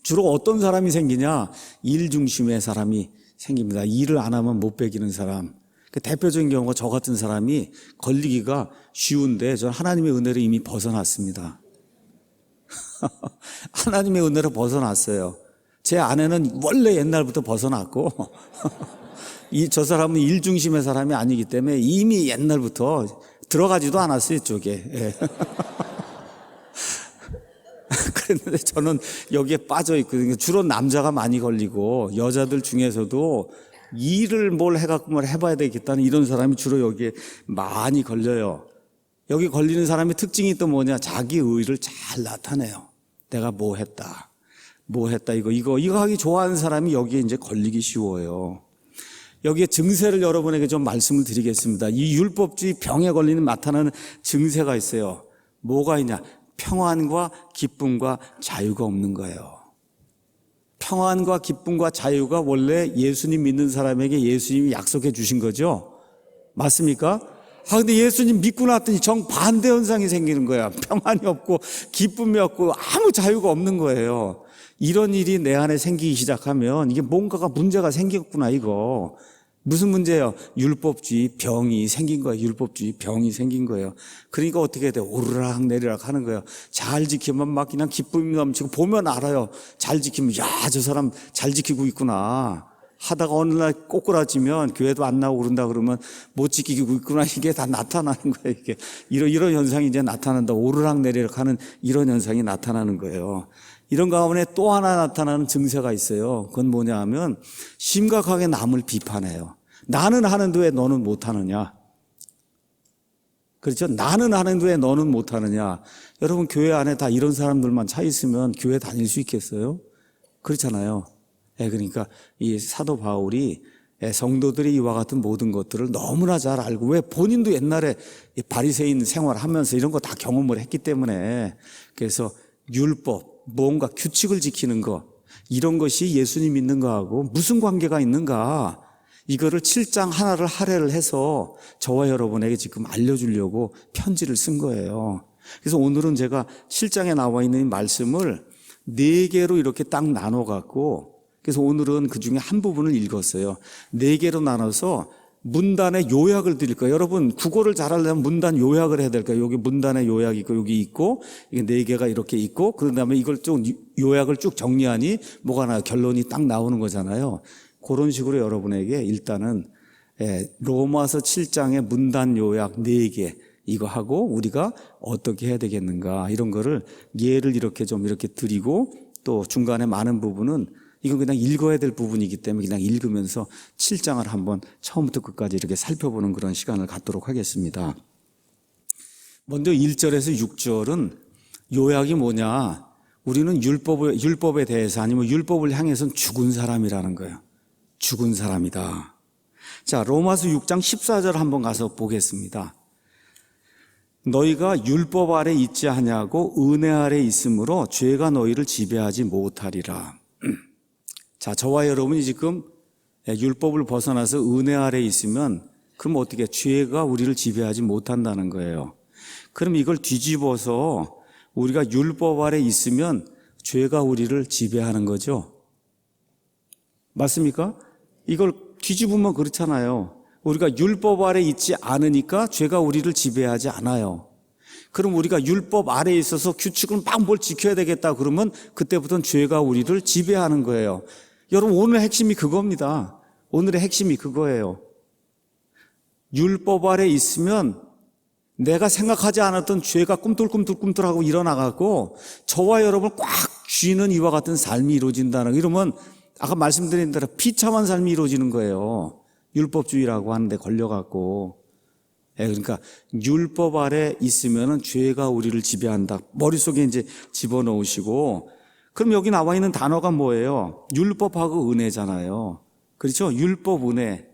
주로 어떤 사람이 생기냐? 일 중심의 사람이 생깁니다. 일을 안 하면 못 배기는 사람. 그 대표적인 경우가 저 같은 사람이 걸리기가 쉬운데 저는 하나님의 은혜로 이미 벗어났습니다. 하나님의 은혜로 벗어났어요. 제 아내는 원래 옛날부터 벗어났고 저 사람은 일 중심의 사람이 아니기 때문에 이미 옛날부터 들어가지도 않았어요, 이쪽에. 그랬는데 저는 여기에 빠져 있거든요. 주로 남자가 많이 걸리고 여자들 중에서도 일을 뭘 해갖고 뭘 해봐야 되겠다는 이런 사람이 주로 여기에 많이 걸려요. 여기 걸리는 사람의 특징이 또 뭐냐? 자기 의의를 잘 나타내요. 내가 뭐 했다, 이거 하기 좋아하는 사람이 여기에 이제 걸리기 쉬워요. 여기에 증세를 여러분에게 좀 말씀을 드리겠습니다. 이 율법주의 병에 걸리는 나타나는 증세가 있어요. 뭐가 있냐? 평안과 기쁨과 자유가 없는 거예요. 평안과 기쁨과 자유가 원래 예수님 믿는 사람에게 예수님이 약속해 주신 거죠? 맞습니까? 근데 예수님 믿고 났더니 정반대 현상이 생기는 거야. 평안이 없고 기쁨이 없고 아무 자유가 없는 거예요. 이런 일이 내 안에 생기기 시작하면 이게 뭔가가 문제가 생겼구나, 이거. 무슨 문제예요? 율법주의 병이 생긴 거예요. 율법주의 병이 생긴 거예요. 그러니까 어떻게 해야 돼요? 오르락 내리락 하는 거예요. 잘 지키면 막 그냥 기쁨이 넘치고 보면 알아요. 잘 지키면 저 사람 잘 지키고 있구나. 하다가 어느 날 꼬꾸라지면 교회도 안 나오고 그런다 그러면 못 지키고 있구나. 이게 다 나타나는 거예요. 이게 이런 현상이 이제 나타난다. 오르락 내리락 하는 이런 현상이 나타나는 거예요. 이런 가운데 또 하나 나타나는 증세가 있어요. 그건 뭐냐 하면 심각하게 남을 비판해요. 나는 하는데 왜 너는 못하느냐? 그렇죠? 나는 하는데 왜 너는 못하느냐? 여러분, 교회 안에 다 이런 사람들만 차 있으면 교회 다닐 수 있겠어요? 그렇잖아요. 그러니까 이 사도 바울이 성도들이 이와 같은 모든 것들을 너무나 잘 알고, 왜 본인도 옛날에 바리새인 생활하면서 이런 거 다 경험을 했기 때문에, 그래서 율법, 뭔가 규칙을 지키는 거, 이런 것이 예수님 믿는 거하고 무슨 관계가 있는가, 이거를 7장 하나를 할애를 해서 저와 여러분에게 지금 알려주려고 편지를 쓴 거예요. 그래서 오늘은 제가 7장에 나와 있는 말씀을 4개로 이렇게 딱 나눠갖고, 그래서 오늘은 그 중에 한 부분을 읽었어요. 4개로 나눠서 문단의 요약을 드릴 거예요. 여러분, 국어를 잘하려면 문단 요약을 해야 될까요? 여기 문단의 요약이 있고, 여기 있고, 이게 4개가 이렇게 있고, 그런 다음에 이걸 쭉 요약을 쭉 정리하니 뭐가 나요? 결론이 딱 나오는 거잖아요. 그런 식으로 여러분에게 일단은 로마서 7장의 문단 요약 4개, 이거 하고 우리가 어떻게 해야 되겠는가, 이런 거를 예를 이렇게 좀 이렇게 드리고, 또 중간에 많은 부분은 이건 그냥 읽어야 될 부분이기 때문에 그냥 읽으면서 7장을 한번 처음부터 끝까지 이렇게 살펴보는 그런 시간을 갖도록 하겠습니다. 먼저 1절에서 6절은 요약이 뭐냐? 우리는 율법에 대해서, 아니면 율법을 향해서는 죽은 사람이라는 거예요. 죽은 사람이다. 자, 로마서 6장 14절 한번 가서 보겠습니다. 너희가 율법 아래 있지 아니하고 은혜 아래 있으므로 죄가 너희를 지배하지 못하리라. 자, 저와 여러분이 지금 율법을 벗어나서 은혜 아래 있으면 그럼 어떻게, 죄가 우리를 지배하지 못한다는 거예요. 그럼 이걸 뒤집어서 우리가 율법 아래 있으면 죄가 우리를 지배하는 거죠. 맞습니까? 이걸 뒤집으면 그렇잖아요. 우리가 율법 아래 있지 않으니까 죄가 우리를 지배하지 않아요. 그럼 우리가 율법 아래에 있어서 규칙을 막 뭘 지켜야 되겠다 그러면 그때부터는 죄가 우리를 지배하는 거예요. 여러분, 오늘의 핵심이 그겁니다. 오늘의 핵심이 그거예요. 율법 아래 있으면 내가 생각하지 않았던 죄가 꿈틀꿈틀하고 일어나갖고 저와 여러분을 꽉 쥐는 이와 같은 삶이 이루어진다는, 이러면 아까 말씀드린 대로 비참한 삶이 이루어지는 거예요. 율법주의라고 하는데 걸려갖고. 그러니까 율법 아래 있으면은 죄가 우리를 지배한다. 머릿속에 이제 집어넣으시고, 그럼 여기 나와 있는 단어가 뭐예요? 율법하고 은혜잖아요. 그렇죠? 율법, 은혜.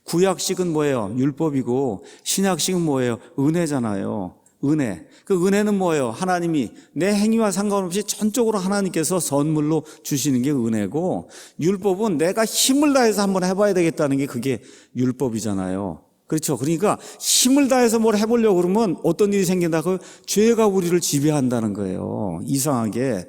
구약식은 뭐예요? 율법이고, 신약식은 뭐예요? 은혜잖아요. 은혜. 그 은혜는 뭐예요? 하나님이 내 행위와 상관없이 전적으로 하나님께서 선물로 주시는 게 은혜고, 율법은 내가 힘을 다해서 한번 해봐야 되겠다는 게 그게 율법이잖아요. 그렇죠? 그러니까 힘을 다해서 뭘 해보려고 그러면 어떤 일이 생긴다고요? 죄가 우리를 지배한다는 거예요. 이상하게.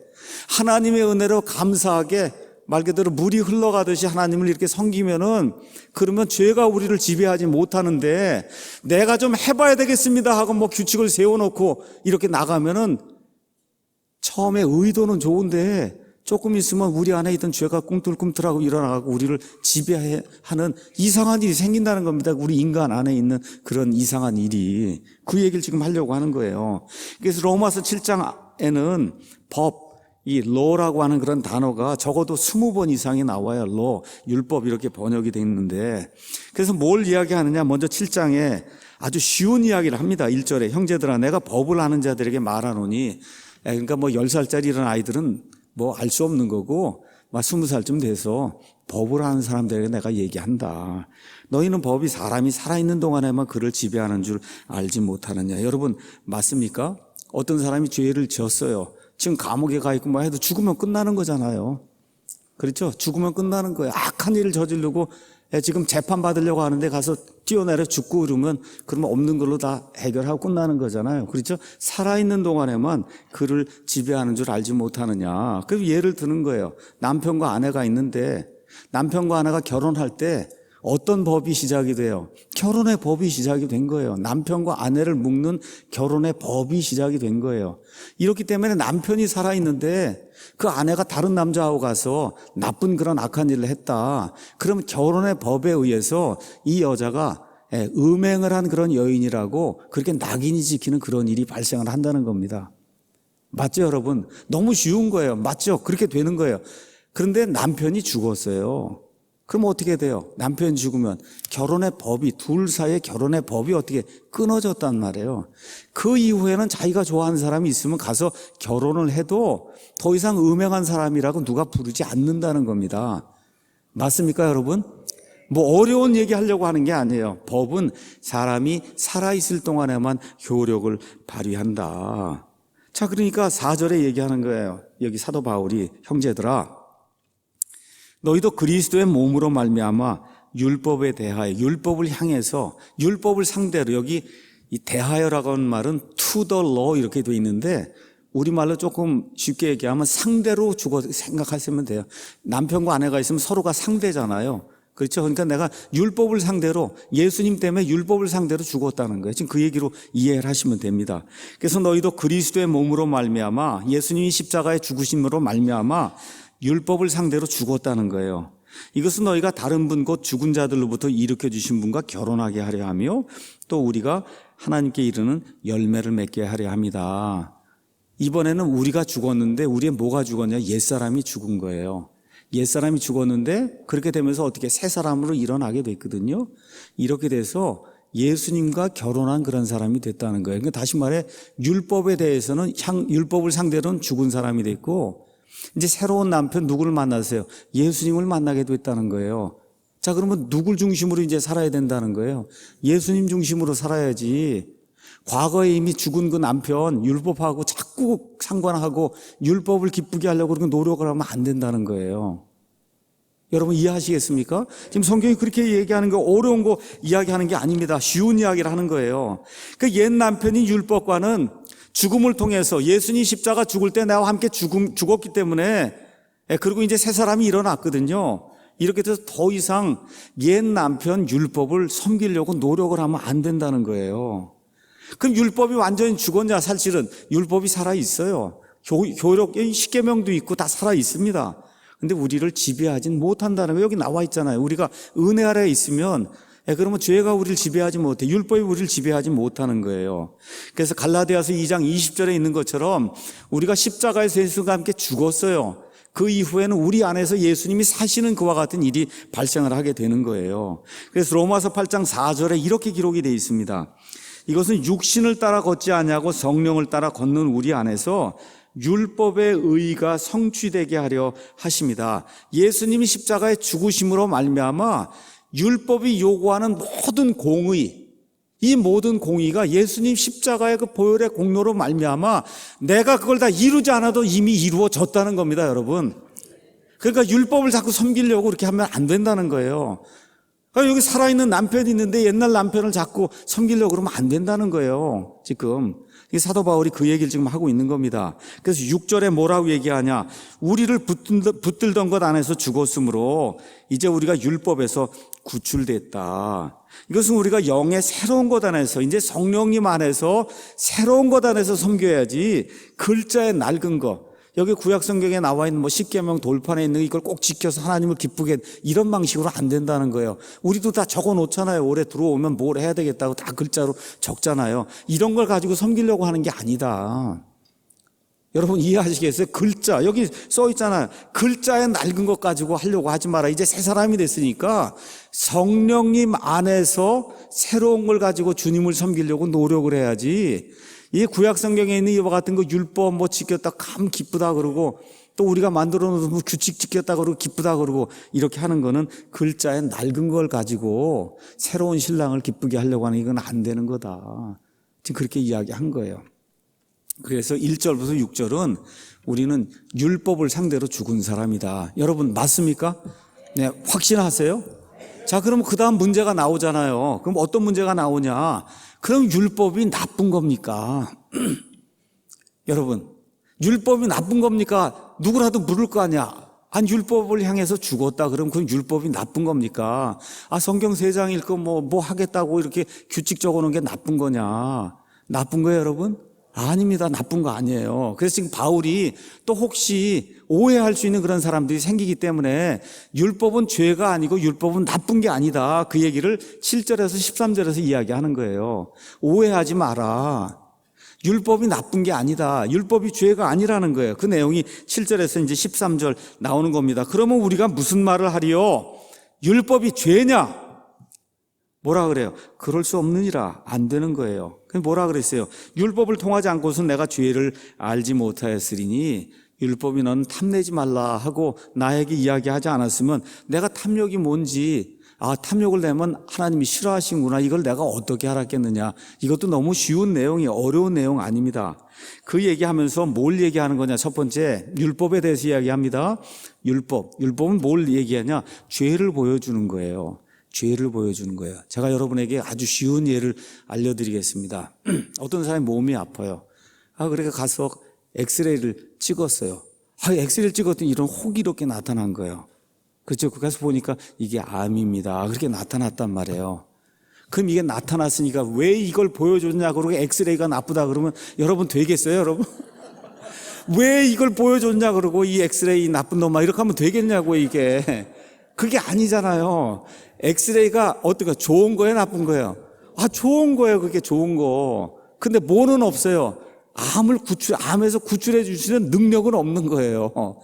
하나님의 은혜로 감사하게 말 그대로 물이 흘러가듯이 하나님을 이렇게 섬기면은, 그러면 죄가 우리를 지배하지 못하는데, 내가 좀 해봐야 되겠습니다 하고 뭐 규칙을 세워놓고 이렇게 나가면은, 처음에 의도는 좋은데 조금 있으면 우리 안에 있던 죄가 꿈틀꿈틀하고 일어나고 우리를 지배하는 이상한 일이 생긴다는 겁니다. 우리 인간 안에 있는 그런 이상한 일이. 그 얘기를 지금 하려고 하는 거예요. 그래서 로마서 7장에는 법, 이 law라고 하는 그런 단어가 적어도 20번 이상이 나와요. law, 율법 이렇게 번역이 되어 있는데, 그래서 뭘 이야기하느냐? 먼저 7장에 아주 쉬운 이야기를 합니다. 1절에 형제들아 내가 법을 아는 자들에게 말하노니, 그러니까 뭐 10살짜리 이런 아이들은 뭐 알 수 없는 거고, 막 20살쯤 돼서 법을 아는 사람들에게 내가 얘기한다. 너희는 법이 사람이 살아있는 동안에만 그를 지배하는 줄 알지 못하느냐. 여러분 맞습니까? 어떤 사람이 죄를 지었어요. 지금 감옥에 가 있고 뭐 해도 죽으면 끝나는 거잖아요. 그렇죠? 죽으면 끝나는 거예요. 악한 일을 저지르고 지금 재판 받으려고 하는데 가서 뛰어내려 죽고 그러면 없는 걸로 다 해결하고 끝나는 거잖아요. 그렇죠? 살아있는 동안에만 그를 지배하는 줄 알지 못하느냐. 그래서 예를 드는 거예요. 남편과 아내가 있는데 남편과 아내가 결혼할 때 어떤 법이 시작이 돼요? 결혼의 법이 시작이 된 거예요. 남편과 아내를 묶는 결혼의 법이 시작이 된 거예요. 이렇기 때문에 남편이 살아있는데 그 아내가 다른 남자하고 가서 나쁜 그런 악한 일을 했다. 그럼 결혼의 법에 의해서 이 여자가 음행을 한 그런 여인이라고 그렇게 낙인이 찍히는 그런 일이 발생을 한다는 겁니다. 맞죠, 여러분? 너무 쉬운 거예요. 맞죠? 그렇게 되는 거예요. 그런데 남편이 죽었어요. 그럼 어떻게 돼요? 남편이 죽으면 결혼의 법이, 둘 사이의 결혼의 법이 어떻게 끊어졌단 말이에요. 그 이후에는 자기가 좋아하는 사람이 있으면 가서 결혼을 해도 더 이상 음행한 사람이라고 누가 부르지 않는다는 겁니다. 맞습니까, 여러분? 뭐 어려운 얘기 하려고 하는 게 아니에요. 법은 사람이 살아있을 동안에만 효력을 발휘한다. 자, 그러니까 4절에 얘기하는 거예요. 여기 사도 바울이 형제들아 너희도 그리스도의 몸으로 말미암아 율법에 대하여, 율법을 향해서, 율법을 상대로, 여기 이 대하여라고 하는 말은 to the law 이렇게 돼 있는데 우리말로 조금 쉽게 얘기하면 상대로 죽어 생각하시면 돼요. 남편과 아내가 있으면 서로가 상대잖아요. 그렇죠? 그러니까 내가 율법을 상대로, 예수님 때문에 율법을 상대로 죽었다는 거예요. 지금 그 얘기로 이해를 하시면 됩니다. 그래서 너희도 그리스도의 몸으로 말미암아, 예수님이 십자가에 죽으심으로 말미암아 율법을 상대로 죽었다는 거예요. 이것은 너희가 다른 분 곧 죽은 자들로부터 일으켜 주신 분과 결혼하게 하려 하며 또 우리가 하나님께 이르는 열매를 맺게 하려 합니다. 이번에는 우리가 죽었는데 우리의 뭐가 죽었냐? 옛사람이 죽은 거예요. 옛사람이 죽었는데 그렇게 되면서 어떻게 새 사람으로 일어나게 됐거든요. 이렇게 돼서 예수님과 결혼한 그런 사람이 됐다는 거예요. 그러니까 다시 말해 율법에 대해서는 율법을 상대로는 죽은 사람이 됐고 이제 새로운 남편 누구를 만나세요? 예수님을 만나게 됐다는 거예요. 자, 그러면 누굴 중심으로 이제 살아야 된다는 거예요? 예수님 중심으로 살아야지. 과거에 이미 죽은 그 남편 율법하고 자꾸 상관하고 율법을 기쁘게 하려고 그렇게 노력을 하면 안 된다는 거예요. 여러분 이해하시겠습니까? 지금 성경이 그렇게 얘기하는 거 어려운 거 이야기하는 게 아닙니다. 쉬운 이야기를 하는 거예요. 그 옛 남편이 율법과는 죽음을 통해서 예수님 십자가 죽을 때 나와 함께 죽었기 때문에 그리고 이제 새 사람이 일어났거든요. 이렇게 돼서 더 이상 옛 남편 율법을 섬기려고 노력을 하면 안 된다는 거예요. 그럼 율법이 완전히 죽었냐? 사실은 율법이 살아있어요. 효력, 십계명도 있고 다 살아있습니다. 근데 우리를 지배하진 못한다는 거 여기 나와 있잖아요. 우리가 은혜 아래에 있으면 그러면 죄가 우리를 지배하지 못해. 율법이 우리를 지배하지 못하는 거예요. 그래서 갈라디아서 2장 20절에 있는 것처럼 우리가 십자가에서 예수가 함께 죽었어요. 그 이후에는 우리 안에서 예수님이 사시는 그와 같은 일이 발생을 하게 되는 거예요. 그래서 로마서 8장 4절에 이렇게 기록이 되어 있습니다. 이것은 육신을 따라 걷지 아니하고 성령을 따라 걷는 우리 안에서 율법의 의가 성취되게 하려 하십니다. 예수님이 십자가의 죽으심으로 말미암아 율법이 요구하는 모든 공의, 이 모든 공의가 예수님 십자가의 그 보혈의 공로로 말미암아 내가 그걸 다 이루지 않아도 이미 이루어졌다는 겁니다, 여러분. 그러니까 율법을 자꾸 섬기려고 그렇게 하면 안 된다는 거예요. 그러니까 여기 살아있는 남편이 있는데 옛날 남편을 자꾸 섬기려고 그러면 안 된다는 거예요, 지금. 사도 바울이 그 얘기를 지금 하고 있는 겁니다. 그래서 6절에 뭐라고 얘기하냐? 우리를 붙들던 것 안에서 죽었으므로 이제 우리가 율법에서 구출됐다. 이것은 우리가 영의 새로운 것 안에서, 이제 성령님 안에서 새로운 것 안에서 섬겨야지 글자의 낡은 것, 여기 구약 성경에 나와 있는 십계명 돌판에 있는 이걸 꼭 지켜서 하나님을 기쁘게, 이런 방식으로 안 된다는 거예요. 우리도 다 적어 놓잖아요. 올해 들어오면 뭘 해야 되겠다고 다 글자로 적잖아요. 이런 걸 가지고 섬기려고 하는 게 아니다. 여러분 이해하시겠어요? 글자, 여기 써 있잖아요. 글자의 낡은 것 가지고 하려고 하지 마라. 이제 새 사람이 됐으니까 성령님 안에서 새로운 걸 가지고 주님을 섬기려고 노력을 해야지. 이 구약 성경에 있는 이와 같은 거 율법 지켰다 감 기쁘다 그러고, 또 우리가 만들어 놓은 규칙 지켰다 그러고 기쁘다 그러고, 이렇게 하는 거는 글자의 낡은 걸 가지고 새로운 신랑을 기쁘게 하려고 하는, 이건 안 되는 거다. 지금 그렇게 이야기한 거예요. 그래서 1절부터 6절은 우리는 율법을 상대로 죽은 사람이다. 여러분 맞습니까? 네, 확신하세요? 자, 그럼 그 다음 문제가 나오잖아요. 그럼 어떤 문제가 나오냐? 그럼 율법이 나쁜 겁니까? 여러분, 율법이 나쁜 겁니까? 누구라도 물을 거 아니야. 아니, 율법을 향해서 죽었다. 그럼 그건 율법이 나쁜 겁니까? 아, 성경 3장 읽고 뭐 하겠다고 이렇게 규칙 적어 놓은 게 나쁜 거냐? 나쁜 거예요, 여러분? 아닙니다. 나쁜 거 아니에요. 그래서 지금 바울이 또 혹시 오해할 수 있는 그런 사람들이 생기기 때문에 율법은 죄가 아니고 율법은 나쁜 게 아니다. 그 얘기를 7절에서 13절에서 이야기하는 거예요. 오해하지 마라. 율법이 나쁜 게 아니다. 율법이 죄가 아니라는 거예요. 그 내용이 7절에서 이제 13절 나오는 겁니다. 그러면 우리가 무슨 말을 하리요? 율법이 죄냐? 뭐라 그래요? 그럴 수 없느니라. 안 되는 거예요. 뭐라 그랬어요? 율법을 통하지 않고서 내가 죄를 알지 못하였으리니 율법이 넌 탐내지 말라 하고 나에게 이야기하지 않았으면 내가 탐욕이 뭔지, 탐욕을 내면 하나님이 싫어하시는구나, 이걸 내가 어떻게 알았겠느냐. 이것도 너무 쉬운 내용이, 어려운 내용 아닙니다. 그 얘기하면서 뭘 얘기하는 거냐? 첫 번째, 율법에 대해서 이야기합니다. 율법은 뭘 얘기하냐? 죄를 보여주는 거예요. 죄를 보여주는 거예요. 제가 여러분에게 아주 쉬운 예를 알려드리겠습니다. 어떤 사람이 몸이 아파요. 그러니까 가서 엑스레이를 찍었어요. 엑스레이를 찍었더니 이런 혹이 이렇게 나타난 거예요. 그렇죠? 그 가서 보니까 이게 암입니다. 그렇게 나타났단 말이에요. 그럼 이게 나타났으니까 왜 이걸 보여줬냐 그러고 엑스레이가 나쁘다 그러면 여러분 되겠어요, 여러분? 왜 이걸 보여줬냐 그러고 이 엑스레이 나쁜 놈아 이렇게 하면 되겠냐고. 이게 그게 아니잖아요. 엑스레이가 어떤가, 좋은 거예요, 나쁜 거예요? 좋은 거예요. 그게 좋은 거. 근데 뭐는 없어요. 암에서 구출해 주시는 능력은 없는 거예요.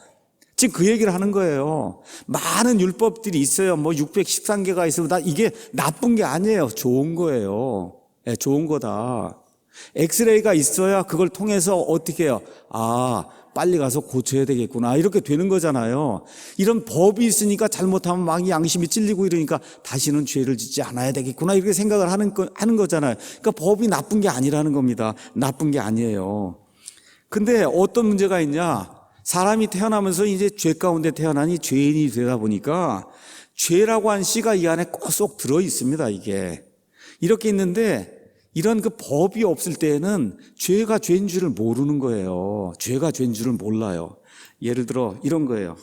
지금 그 얘기를 하는 거예요. 많은 율법들이 있어요. 613개가 있으면 이게 나쁜 게 아니에요. 좋은 거예요. 네, 좋은 거다. 엑스레이가 있어야 그걸 통해서 어떻게 해요? 빨리 가서 고쳐야 되겠구나, 이렇게 되는 거잖아요. 이런 법이 있으니까 잘못하면 막 양심이 찔리고 이러니까 다시는 죄를 짓지 않아야 되겠구나, 이렇게 생각을 하는 거잖아요. 그러니까 법이 나쁜 게 아니라는 겁니다. 나쁜 게 아니에요. 근데 어떤 문제가 있냐? 사람이 태어나면서 이제 죄 가운데 태어나니 죄인이 되다 보니까 죄라고 한 씨가 이 안에 꼭 들어 있습니다. 이게 이렇게 있는데, 이런 그 법이 없을 때에는 죄가 죄인 줄을 모르는 거예요. 죄가 죄인 줄을 몰라요. 예를 들어 이런 거예요.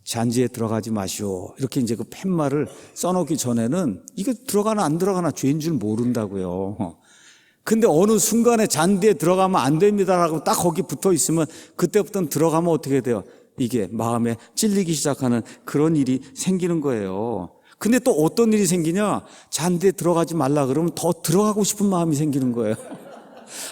잔지에 들어가지 마시오, 이렇게 이제 그 팻말을 써놓기 전에는 이거 들어가나 안 들어가나 죄인 줄 모른다고요. 근데 어느 순간에 잔디에 들어가면 안 됩니다라고 딱 거기 붙어 있으면 그때부터는 들어가면 어떻게 돼요? 이게 마음에 찔리기 시작하는 그런 일이 생기는 거예요. 근데 또 어떤 일이 생기냐? 잔디에 들어가지 말라 그러면 더 들어가고 싶은 마음이 생기는 거예요.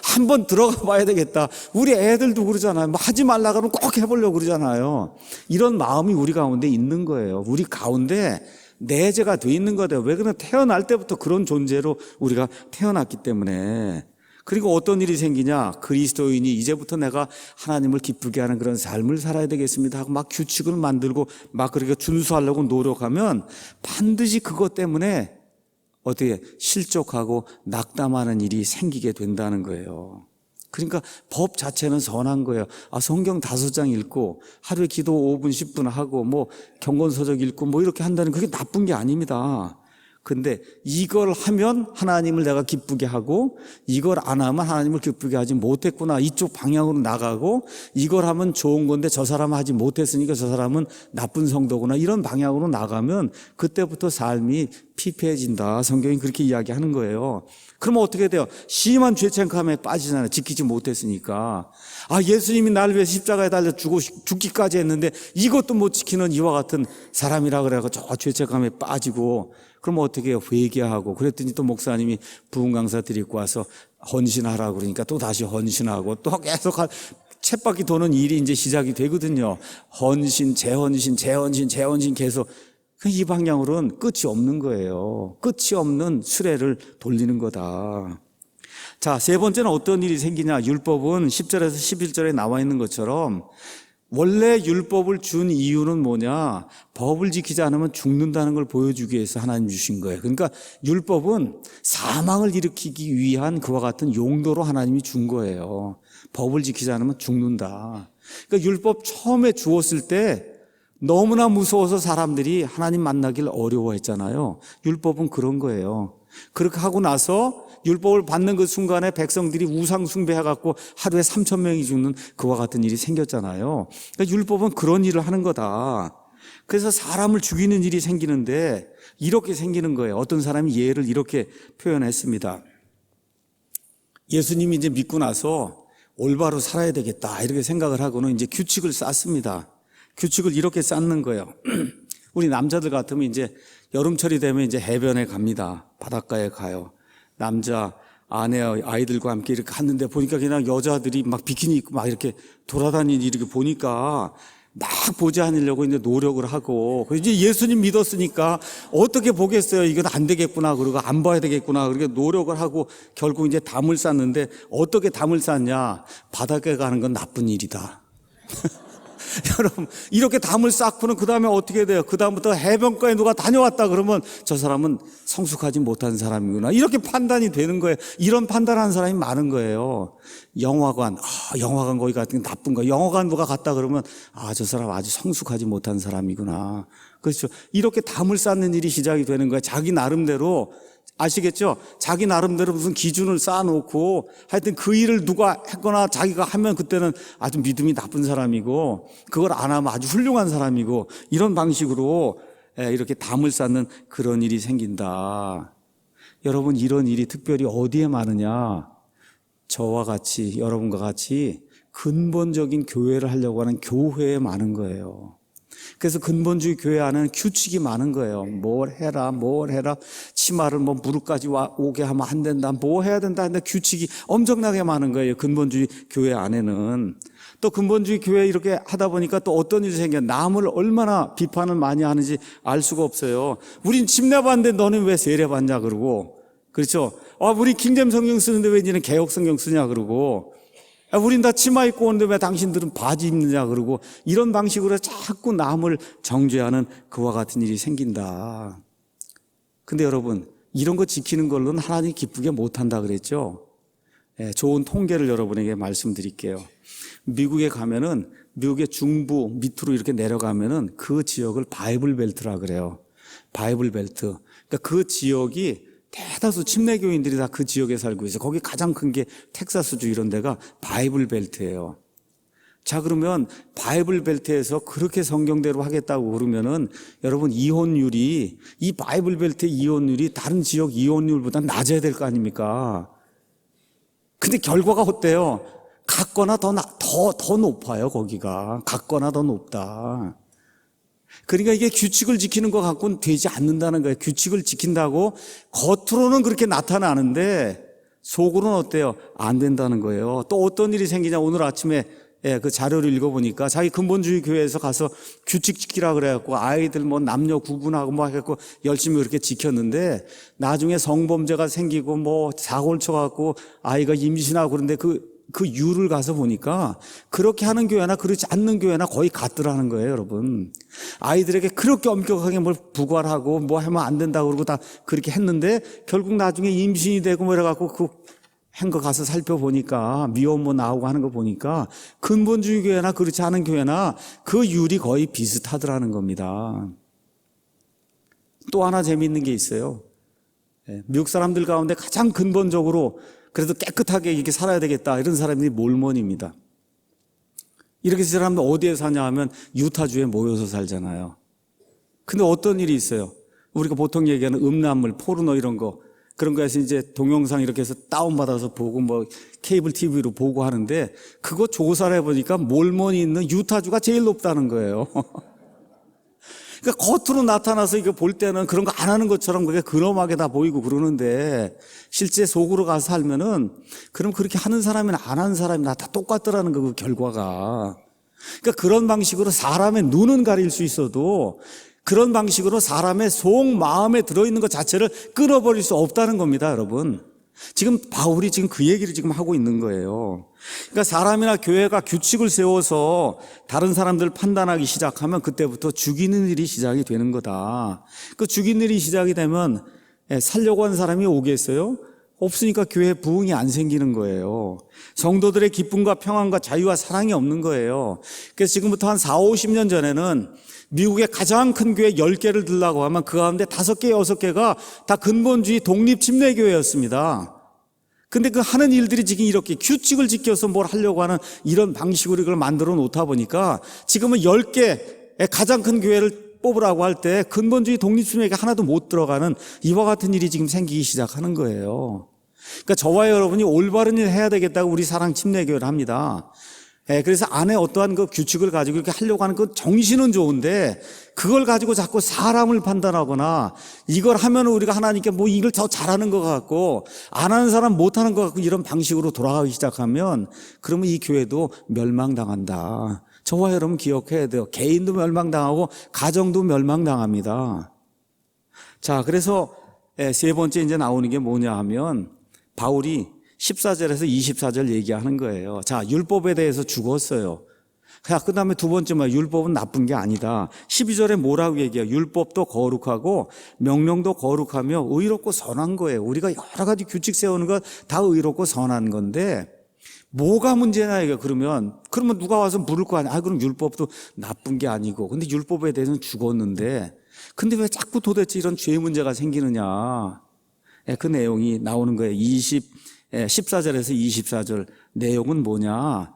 한번 들어가 봐야 되겠다. 우리 애들도 그러잖아요. 뭐 하지 말라 그러면 꼭 해보려고 그러잖아요. 이런 마음이 우리 가운데 있는 거예요. 우리 가운데 내재가 돼 있는 거예요. 왜 그러면 태어날 때부터 그런 존재로 우리가 태어났기 때문에. 그리고 어떤 일이 생기냐, 그리스도인이 이제부터 내가 하나님을 기쁘게 하는 그런 삶을 살아야 되겠습니다 하고 막 규칙을 만들고 막 그렇게 준수하려고 노력하면 반드시 그것 때문에 어떻게 실족하고 낙담하는 일이 생기게 된다는 거예요. 그러니까 법 자체는 선한 거예요. 성경 5장 읽고 하루에 기도 5분 10분 하고 뭐 경건서적 읽고 뭐 이렇게 한다는 그게 나쁜 게 아닙니다. 근데 이걸 하면 하나님을 내가 기쁘게 하고 이걸 안 하면 하나님을 기쁘게 하지 못했구나, 이쪽 방향으로 나가고 이걸 하면 좋은 건데 저 사람은 하지 못했으니까 저 사람은 나쁜 성도구나, 이런 방향으로 나가면 그때부터 삶이 피폐해진다. 성경이 그렇게 이야기하는 거예요. 그러면 어떻게 돼요? 심한 죄책감에 빠지잖아요. 지키지 못했으니까. 예수님이 나를 위해 십자가에 달려 죽기까지 했는데 이것도 못 지키는 이와 같은 사람이라 그래서 저 죄책감에 빠지고, 그럼 어떻게 해요? 회개하고. 그랬더니 또 목사님이 부흥 강사 데리고 와서 헌신하라고 그러니까 또 다시 헌신하고 또 계속 쳇바퀴 도는 일이 이제 시작이 되거든요. 헌신, 재헌신, 재헌신, 재헌신 계속. 이 방향으로는 끝이 없는 거예요. 끝이 없는 수레를 돌리는 거다. 자, 세 번째는 어떤 일이 생기냐. 율법은 10절에서 11절에 나와 있는 것처럼 원래 율법을 준 이유는 뭐냐? 법을 지키지 않으면 죽는다는 걸 보여주기 위해서 하나님 주신 거예요. 그러니까 율법은 사망을 일으키기 위한 그와 같은 용도로 하나님이 준 거예요. 법을 지키지 않으면 죽는다. 그러니까 율법 처음에 주었을 때 너무나 무서워서 사람들이 하나님 만나길 어려워했잖아요. 율법은 그런 거예요. 그렇게 하고 나서 율법을 받는 그 순간에 백성들이 우상 숭배해갖고 하루에 3,000명이 죽는 그와 같은 일이 생겼잖아요. 그러니까 율법은 그런 일을 하는 거다. 그래서 사람을 죽이는 일이 생기는데 이렇게 생기는 거예요. 어떤 사람이 예를 이렇게 표현했습니다. 예수님이 이제 믿고 나서 올바로 살아야 되겠다 이렇게 생각을 하고는 이제 규칙을 쌓습니다. 규칙을 이렇게 쌓는 거예요. 우리 남자들 같으면 이제 여름철이 되면 이제 해변에 갑니다. 바닷가에 가요. 남자, 아내, 아이들과 함께 이렇게 갔는데 보니까 그냥 여자들이 막 비키니 입고 막 이렇게 돌아다니는 이렇게 보니까 막 보지 않으려고 이제 노력을 하고, 이제 예수님 믿었으니까 어떻게 보겠어요? 이건 안 되겠구나. 그리고 안 봐야 되겠구나. 그렇게 노력을 하고 결국 이제 담을 쌓는데 어떻게 담을 쌓냐? 바닷가에 가는 건 나쁜 일이다. 여러분, 이렇게 담을 쌓고는 그 다음에 어떻게 돼요? 그 다음부터 해변가에 누가 다녀왔다 그러면 저 사람은 성숙하지 못한 사람이구나, 이렇게 판단이 되는 거예요. 이런 판단하는 사람이 많은 거예요. 영화관, 영화관 거기 같은 게 나쁜 거. 영화관 누가 갔다 그러면 저 사람 아주 성숙하지 못한 사람이구나. 그렇죠. 이렇게 담을 쌓는 일이 시작이 되는 거예요. 자기 나름대로. 아시겠죠? 자기 나름대로 무슨 기준을 쌓아놓고 하여튼 그 일을 누가 했거나 자기가 하면 그때는 아주 믿음이 나쁜 사람이고, 그걸 안 하면 아주 훌륭한 사람이고, 이런 방식으로 이렇게 담을 쌓는 그런 일이 생긴다. 여러분, 이런 일이 특별히 어디에 많으냐? 저와 같이, 여러분과 같이 근본적인 교회를 하려고 하는 교회에 많은 거예요. 그래서 근본주의 교회 안에는 규칙이 많은 거예요. 뭘 해라. 치마를 무릎까지 오게 하면 안 된다. 뭐 해야 된다. 근데 규칙이 엄청나게 많은 거예요. 근본주의 교회 안에는. 또 근본주의 교회 이렇게 하다 보니까 또 어떤 일이 생겨. 남을 얼마나 비판을 많이 하는지 알 수가 없어요. 우린 침례받는데 너는 왜 세례받냐 그러고. 그렇죠. 우리 킹잼 성경 쓰는데 왜 니는 개혁 성경 쓰냐 그러고. 우린 다 치마 입고 오는데 왜 당신들은 바지 입느냐 그러고, 이런 방식으로 자꾸 남을 정죄하는 그와 같은 일이 생긴다. 근데 여러분, 이런 거 지키는 걸로는 하나님 기쁘게 못한다 그랬죠. 좋은 통계를 여러분에게 말씀드릴게요. 미국에 가면은, 미국의 중부 밑으로 이렇게 내려가면은 그 지역을 바이블 벨트라 그래요. 바이블 벨트. 그러니까 그 지역이 대다수 침례교인들이 다 그 지역에 살고 있어요. 거기 가장 큰 게 텍사스주 이런 데가 바이블 벨트예요. 자, 그러면 바이블 벨트에서 그렇게 성경대로 하겠다고 그러면은 여러분, 이혼율이, 이 바이블 벨트의 이혼율이 다른 지역 이혼율보다 낮아야 될 거 아닙니까? 근데 결과가 어때요? 같거나 더 높아요, 거기가. 같거나 더 높다. 그러니까 이게 규칙을 지키는 것 갖고는 되지 않는다는 거예요. 규칙을 지킨다고 겉으로는 그렇게 나타나는데 속으로는 어때요? 안 된다는 거예요. 또 어떤 일이 생기냐, 오늘 아침에 그 자료를 읽어보니까 자기 근본주의 교회에서 가서 규칙 지키라 그래갖고 아이들 뭐 남녀 구분하고 뭐 해갖고 열심히 그렇게 지켰는데 나중에 성범죄가 생기고 뭐 사고를 쳐갖고 아이가 임신하고 그런데 그 유를 가서 보니까 그렇게 하는 교회나 그렇지 않는 교회나 거의 같더라는 거예요, 여러분. 아이들에게 그렇게 엄격하게 뭘 부과하고 뭐 하면 안 된다고 그러고 다 그렇게 했는데 결국 나중에 임신이 되고 뭐 이래갖고 그 한 거 가서 살펴보니까 미혼모 나오고 하는 거 보니까 근본주의 교회나 그렇지 않은 교회나 그 율이 거의 비슷하더라는 겁니다. 또 하나 재미있는 게 있어요. 미국 사람들 가운데 가장 근본적으로 그래도 깨끗하게 이렇게 살아야 되겠다 이런 사람들이 몰몬입니다. 이렇게 사람들 어디에 사냐 하면 유타주에 모여서 살잖아요. 근데 어떤 일이 있어요? 우리가 보통 얘기하는 음란물, 포르노 이런 거 그런 거에서 이제 동영상 이렇게 해서 다운받아서 보고 뭐 케이블 TV로 보고 하는데 그거 조사를 해보니까 몰몬이 있는 유타주가 제일 높다는 거예요. 그러니까 겉으로 나타나서 이거 볼 때는 그런 거 안 하는 것처럼 그게 근엄하게 다 보이고 그러는데 실제 속으로 가서 살면은 그럼 그렇게 하는 사람이나 안 하는 사람이나 다 똑같더라는 거, 그 결과가. 그러니까 그런 방식으로 사람의 눈은 가릴 수 있어도 그런 방식으로 사람의 속 마음에 들어있는 것 자체를 끊어버릴 수 없다는 겁니다, 여러분. 지금 바울이 지금 그 얘기를 지금 하고 있는 거예요. 그러니까 사람이나 교회가 규칙을 세워서 다른 사람들 판단하기 시작하면 그때부터 죽이는 일이 시작이 되는 거다. 그 죽이는 일이 시작이 되면 살려고 하는 사람이 오겠어요? 없으니까 교회 부흥이 안 생기는 거예요. 성도들의 기쁨과 평안과 자유와 사랑이 없는 거예요. 그래서 지금부터 한 4, 50년 전에는 미국의 가장 큰 교회 10개를 들라고 하면 그 가운데 5개, 6개가 다 근본주의 독립 침례교회였습니다. 근데 그 하는 일들이 지금 이렇게 규칙을 지켜서 뭘 하려고 하는 이런 방식으로 이걸 만들어 놓다 보니까 지금은 10개 가장 큰 교회를 뽑으라고 할 때 근본주의 독립 침례가 하나도 못 들어가는 이와 같은 일이 지금 생기기 시작하는 거예요. 그러니까 저와 여러분이 올바른 일 해야 되겠다고 우리 사랑 침례교회를 합니다. 그래서 안에 어떠한 그 규칙을 가지고 이렇게 하려고 하는 그 정신은 좋은데 그걸 가지고 자꾸 사람을 판단하거나 이걸 하면 우리가 하나님께 뭐 이걸 더 잘하는 것 같고 안 하는 사람 못하는 것 같고 이런 방식으로 돌아가기 시작하면 그러면 이 교회도 멸망당한다. 저와 여러분 기억해야 돼요. 개인도 멸망당하고 가정도 멸망당합니다. 자, 그래서 세 번째 이제 나오는 게 뭐냐 하면 바울이 14절에서 24절 얘기하는 거예요. 자, 율법에 대해서 죽었어요. 그 다음에 두 번째 율법은 나쁜 게 아니다. 12절에 뭐라고 얘기해요? 율법도 거룩하고 명령도 거룩하며 의롭고 선한 거예요. 우리가 여러 가지 규칙 세우는 것 다 의롭고 선한 건데 뭐가 문제냐 이거. 그러면 누가 와서 물을 거 아니야. 그럼 율법도 나쁜 게 아니고. 근데 율법에 대해서는 죽었는데 근데 왜 자꾸 도대체 이런 죄 문제가 생기느냐. 그 내용이 나오는 거예요. 14절에서 24절 내용은 뭐냐?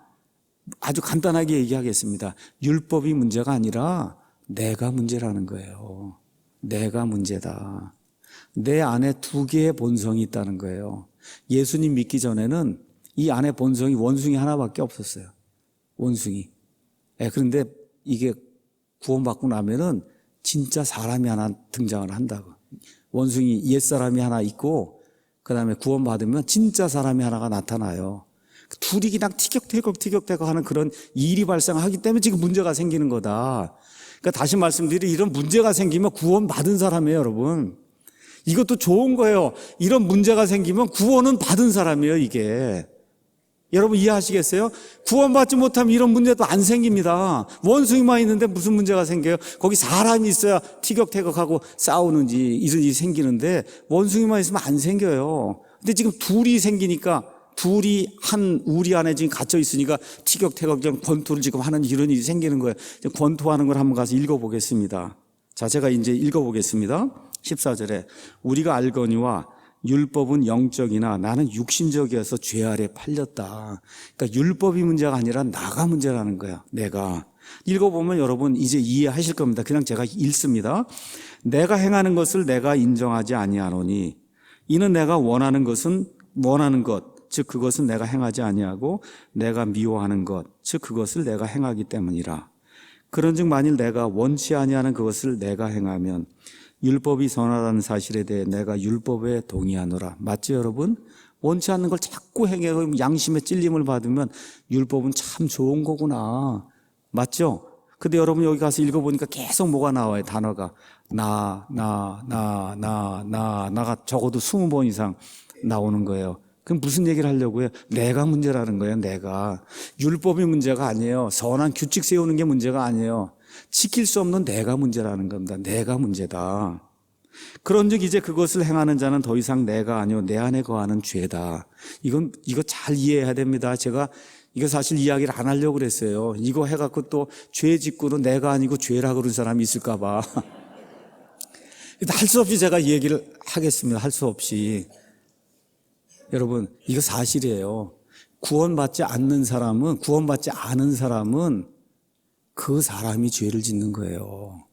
아주 간단하게 얘기하겠습니다. 율법이 문제가 아니라 내가 문제라는 거예요. 내가 문제다. 내 안에 두 개의 본성이 있다는 거예요. 예수님 믿기 전에는 이 안에 본성이 원숭이 하나밖에 없었어요. 원숭이. 그런데 이게 구원받고 나면은 진짜 사람이 하나 등장을 한다고. 원숭이 옛사람이 하나 있고 그 다음에 구원받으면 진짜 사람이 하나가 나타나요. 둘이 그냥 티격태격 하는 그런 일이 발생하기 때문에 지금 문제가 생기는 거다. 그러니까 다시 말씀드리면 이런 문제가 생기면 구원받은 사람이에요, 여러분. 이것도 좋은 거예요. 이런 문제가 생기면 구원은 받은 사람이에요, 이게. 여러분 이해하시겠어요? 구원받지 못하면 이런 문제도 안 생깁니다. 원숭이만 있는데 무슨 문제가 생겨요? 거기 사람이 있어야 티격태격하고 싸우는지 이런 일이 생기는데 원숭이만 있으면 안 생겨요. 근데 지금 둘이 생기니까 둘이 한 우리 안에 지금 갇혀 있으니까 티격태격 권투를 지금 하는 이런 일이 생기는 거예요. 권투하는 걸 한번 가서 읽어보겠습니다. 자, 제가 이제 읽어보겠습니다. 14절에 우리가 알거니와 율법은 영적이나 나는 육신적이어서 죄 아래 팔렸다. 그러니까 율법이 문제가 아니라 나가 문제라는 거야. 내가. 읽어보면 여러분 이제 이해하실 겁니다. 그냥 제가 읽습니다. 내가 행하는 것을 내가 인정하지 아니하노니 이는 내가 원하는 것 즉 그것은 내가 행하지 아니하고 내가 미워하는 것 즉 그것을 내가 행하기 때문이라. 그런즉 만일 내가 원치 아니하는 그것을 내가 행하면 율법이 선하다는 사실에 대해 내가 율법에 동의하노라. 맞죠, 여러분? 원치 않는 걸 자꾸 행해서 양심의 찔림을 받으면 율법은 참 좋은 거구나. 맞죠? 근데 여러분 여기 가서 읽어보니까 계속 뭐가 나와요, 단어가. 나가 적어도 20번 이상 나오는 거예요. 그럼 무슨 얘기를 하려고 해요? 내가 문제라는 거예요, 내가. 율법이 문제가 아니에요. 선한 규칙 세우는 게 문제가 아니에요. 지킬 수 없는 내가 문제라는 겁니다. 내가 문제다. 그런즉 이제 그것을 행하는 자는 더 이상 내가 아니요 내 안에 거하는 죄다. 이거 잘 이해해야 됩니다. 제가 이거 사실 이야기를 안 하려고 그랬어요. 이거 해갖고 또 죄 짓고는 내가 아니고 죄라 그런 사람이 있을까 봐. 할 수 없이 제가 이 얘기를 하겠습니다. 할 수 없이. 여러분, 이거 사실이에요. 구원받지 않은 사람은 그 사람이 죄를 짓는 거예요.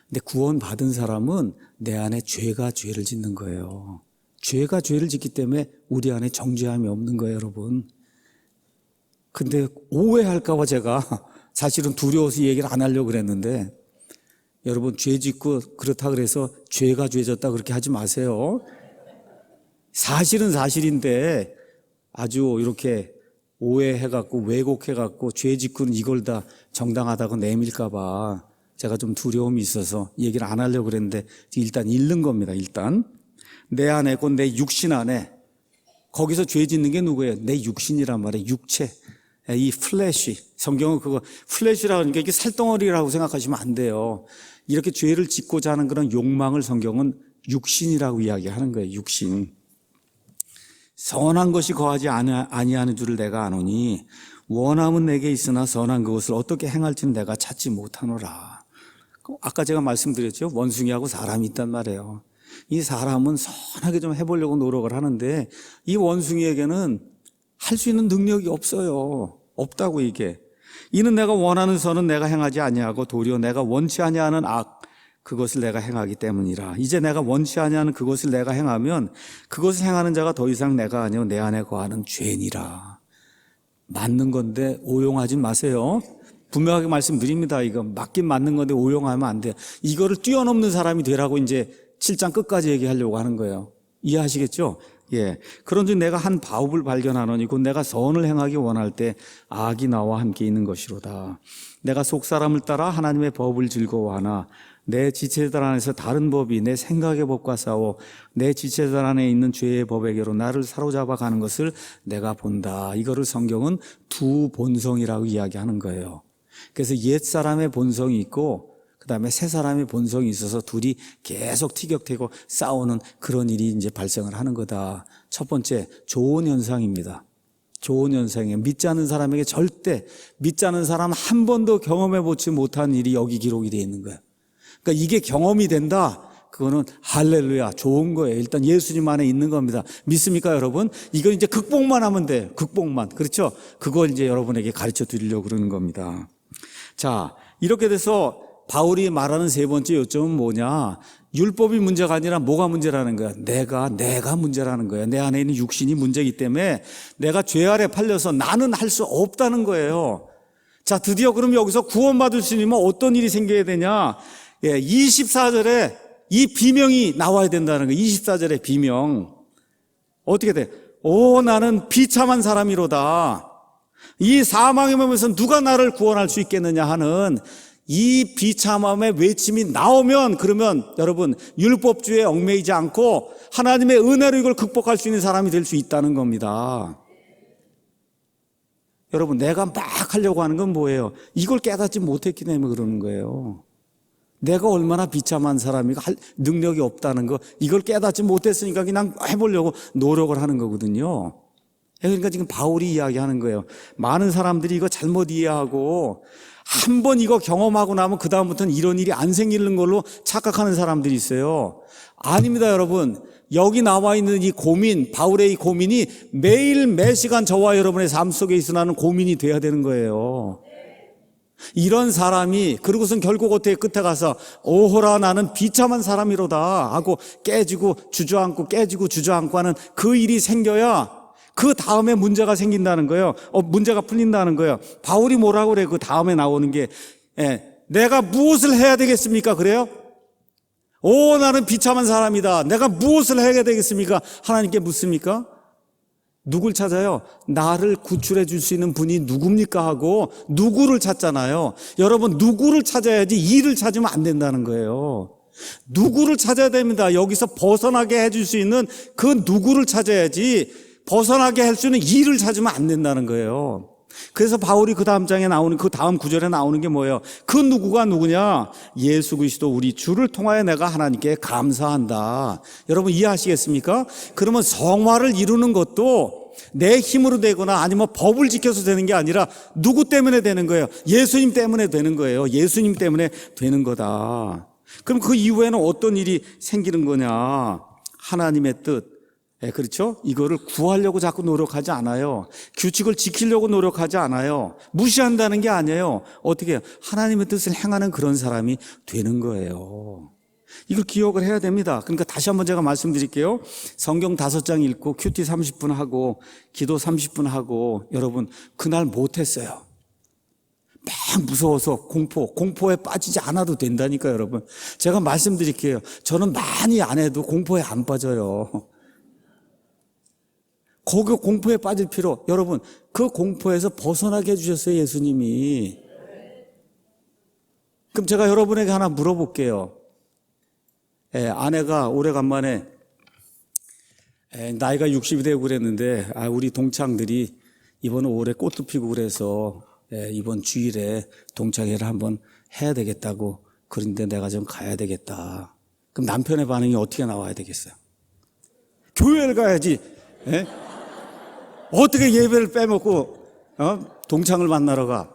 근데 구원받은 사람은 내 안에 죄가 죄를 짓는 거예요. 죄가 죄를 짓기 때문에 우리 안에 정죄함이 없는 거예요, 여러분. 근데 오해할까 봐 제가 사실은 두려워서 얘기를 안 하려고 그랬는데, 여러분 죄 짓고 그렇다 그래서 죄가 죄졌다 그렇게 하지 마세요. 사실은 사실인데 아주 이렇게 오해해갖고 왜곡해갖고 죄 짓고는 이걸 다 정당하다고 내밀까 봐 제가 좀 두려움이 있어서 얘기를 안 하려고 그랬는데 일단 읽는 겁니다. 일단 내 안에 곧 내 육신 안에, 거기서 죄 짓는 게 누구예요? 내 육신이란 말이에요. 육체, 이 플래시. 성경은 그거 플래시라고 하니까 이게 살덩어리라고 생각하시면 안 돼요. 이렇게 죄를 짓고자 하는 그런 욕망을 성경은 육신이라고 이야기하는 거예요. 육신. 선한 것이 거하지 아니하는 줄을 내가 아노니 원함은 내게 있으나 선한 그것을 어떻게 행할지는 내가 찾지 못하노라. 아까 제가 말씀드렸죠. 원숭이하고 사람이 있단 말이에요. 이 사람은 선하게 좀 해보려고 노력을 하는데 이 원숭이에게는 할 수 있는 능력이 없어요. 없다고 이게. 이는 내가 원하는 선은 내가 행하지 아니하고 도리어 내가 원치 아니하는 악 그것을 내가 행하기 때문이라. 이제 내가 원치 아니하는 그것을 내가 행하면 그것을 행하는 자가 더 이상 내가 아니요 내 안에 거하는 죄니라. 맞는 건데 오용하지 마세요. 분명하게 말씀드립니다. 이거 맞긴 맞는 건데 오용하면 안 돼요. 이거를 뛰어넘는 사람이 되라고 이제 7장 끝까지 얘기하려고 하는 거예요. 이해하시겠죠? 예. 그런즉 내가 한 바업을 발견하노니 곧 내가 선을 행하기 원할 때 악이 나와 함께 있는 것이로다. 내가 속사람을 따라 하나님의 법을 즐거워하나 내 지체들 안에서 다른 법이 내 생각의 법과 싸워 내 지체들 안에 있는 죄의 법에게로 나를 사로잡아 가는 것을 내가 본다. 이거를 성경은 두 본성이라고 이야기하는 거예요. 그래서 옛 사람의 본성이 있고 그 다음에 새 사람의 본성이 있어서 둘이 계속 티격태격 싸우는 그런 일이 이제 발생을 하는 거다. 첫 번째, 좋은 현상입니다. 좋은 현상이에요. 믿지 않는 사람에게 절대, 믿지 않는 사람 한 번도 경험해보지 못한 일이 여기 기록이 되어 있는 거예요. 그러니까 이게 경험이 된다. 그거는 할렐루야, 좋은 거예요. 일단 예수님 안에 있는 겁니다. 믿습니까, 여러분? 이건 이제 극복만 하면 돼요. 극복만. 그렇죠? 그걸 이제 여러분에게 가르쳐 드리려고 그러는 겁니다. 자, 이렇게 돼서 바울이 말하는 세 번째 요점은 뭐냐? 율법이 문제가 아니라 뭐가 문제라는 거야? 내가 문제라는 거야. 내 안에 있는 육신이 문제이기 때문에 내가 죄 아래 팔려서 나는 할 수 없다는 거예요. 자, 드디어 그럼 여기서 구원받을 수 있으면 어떤 일이 생겨야 되냐? 24절에 이 비명이 나와야 된다는 거예요. 24절에 비명. 어떻게 돼? 오, 나는 비참한 사람이로다. 이 사망의 몸에서 누가 나를 구원할 수 있겠느냐 하는 이 비참함의 외침이 나오면 그러면 여러분 율법주의에 얽매이지 않고 하나님의 은혜로 이걸 극복할 수 있는 사람이 될 수 있다는 겁니다. 여러분 내가 막 하려고 하는 건 뭐예요? 이걸 깨닫지 못했기 때문에 그러는 거예요. 내가 얼마나 비참한 사람이고 할 능력이 없다는 거 이걸 깨닫지 못했으니까 그냥 해보려고 노력을 하는 거거든요. 그러니까 지금 바울이 이야기하는 거예요. 많은 사람들이 이거 잘못 이해하고 한 번 이거 경험하고 나면 그 다음부터는 이런 일이 안 생기는 걸로 착각하는 사람들이 있어요. 아닙니다, 여러분. 여기 나와 있는 이 고민, 바울의 이 고민이 매일 매시간 저와 여러분의 삶 속에 있으라는 고민이 돼야 되는 거예요. 이런 사람이 그러고선 결국 어떻게 끝에 가서 오호라 나는 비참한 사람이로다 하고 깨지고 주저앉고 깨지고 주저앉고 하는 그 일이 생겨야 그 다음에 문제가 생긴다는 거예요. 문제가 풀린다는 거예요. 바울이 뭐라고 그래요? 그 다음에 나오는 게 내가 무엇을 해야 되겠습니까? 그래요? 나는 비참한 사람이다. 내가 무엇을 해야 되겠습니까? 하나님께 묻습니까? 누굴 찾아요? 나를 구출해 줄 수 있는 분이 누굽니까? 하고 누구를 찾잖아요. 여러분, 누구를 찾아야지 일을 찾으면 안 된다는 거예요. 누구를 찾아야 됩니다. 여기서 벗어나게 해줄 수 있는 그 누구를 찾아야지 벗어나게 할 수 있는 일을 찾으면 안 된다는 거예요. 그래서 바울이 그 다음 장에 나오는, 그 다음 구절에 나오는 게 뭐예요? 그 누구가 누구냐? 예수 그리스도 우리 주를 통하여 내가 하나님께 감사한다. 여러분 이해하시겠습니까? 그러면 성화를 이루는 것도 내 힘으로 되거나 아니면 법을 지켜서 되는 게 아니라 누구 때문에 되는 거예요? 예수님 때문에 되는 거예요. 예수님 때문에 되는 거다. 그럼 그 이후에는 어떤 일이 생기는 거냐? 하나님의 뜻. 그렇죠? 이거를 구하려고 자꾸 노력하지 않아요. 규칙을 지키려고 노력하지 않아요. 무시한다는 게 아니에요. 어떻게 해요? 하나님의 뜻을 행하는 그런 사람이 되는 거예요. 이걸 기억을 해야 됩니다. 그러니까 다시 한번 제가 말씀드릴게요. 성경 5장 읽고 큐티 30분 하고 기도 30분 하고 여러분 그날 못했어요. 막 무서워서 공포에 빠지지 않아도 된다니까요, 여러분. 제가 말씀드릴게요. 저는 많이 안 해도 공포에 안 빠져요. 거기 공포에 빠질 필요, 여러분, 그 공포에서 벗어나게 해주셨어요, 예수님이. 그럼 제가 여러분에게 하나 물어볼게요. 아내가 오래간만에, 나이가 60이 되고 그랬는데, 우리 동창들이 이번 5월에 꽃도 피고 그래서, 이번 주일에 동창회를 한번 해야 되겠다고, 그런데 내가 좀 가야 되겠다. 그럼 남편의 반응이 어떻게 나와야 되겠어요? 교회를 가야지. 어떻게 예배를 빼먹고 동창을 만나러 가?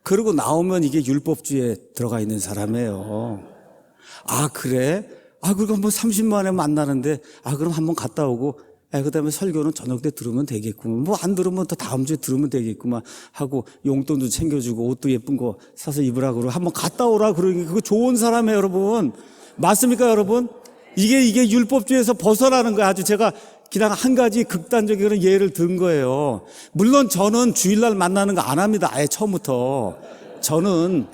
그러고 나오면 이게 율법주의에 들어가 있는 사람이에요. 그래? 그럼 뭐 30만에 만나는데 그럼 한번 갔다 오고 그다음에 설교는 저녁 때 들으면 되겠구만. 뭐 안 들으면 또 다음 주에 들으면 되겠구만 하고 용돈도 챙겨주고 옷도 예쁜 거 사서 입으라 그러고 한번 갔다 오라 그러니 그거 좋은 사람이에요, 여러분. 맞습니까, 여러분? 이게 율법주의에서 벗어나는 거예요. 아주 제가 그냥 한 가지 극단적인 예를 든 거예요. 물론 저는 주일날 만나는 거 안 합니다. 아예 처음부터. 저는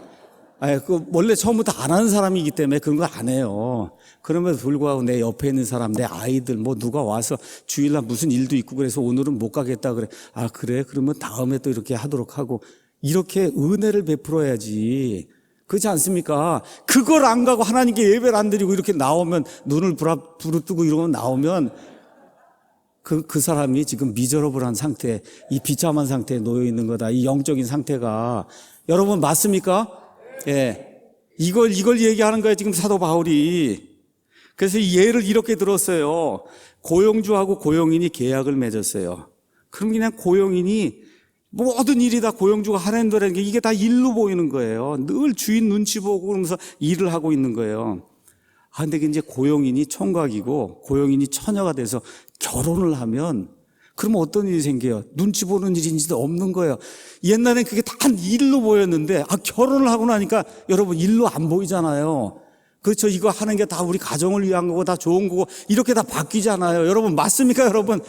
원래 처음부터 안 하는 사람이기 때문에 그런 거 안 해요. 그럼에도 불구하고 내 옆에 있는 사람, 내 아이들, 뭐 누가 와서 주일날 무슨 일도 있고 그래서 오늘은 못 가겠다 그래. 그래? 그러면 다음에 또 이렇게 하도록 하고 이렇게 은혜를 베풀어야지. 그렇지 않습니까? 그걸 안 가고 하나님께 예배를 안 드리고 이렇게 나오면 눈을 부릅뜨고 이러면 나오면 그 사람이 지금 미저러블한 상태, 이 비참한 상태에 놓여 있는 거다. 이 영적인 상태가. 여러분 맞습니까? 이걸 얘기하는 거예요, 지금 사도 바울이. 그래서 이 예를 이렇게 들었어요. 고용주하고 고용인이 계약을 맺었어요. 그럼 그냥 고용인이 모든 일이 다 고용주가 하는 거라는 게 이게 다 일로 보이는 거예요. 늘 주인 눈치 보고 그러면서 일을 하고 있는 거예요. 근데 이제 고용인이 총각이고 고용인이 처녀가 돼서 결혼을 하면 그러면 어떤 일이 생겨요? 눈치 보는 일인지도 없는 거예요. 옛날엔 그게 다 일로 보였는데 결혼을 하고 나니까 여러분 일로 안 보이잖아요. 그렇죠? 이거 하는 게 다 우리 가정을 위한 거고 다 좋은 거고 이렇게 다 바뀌잖아요. 여러분 맞습니까, 여러분?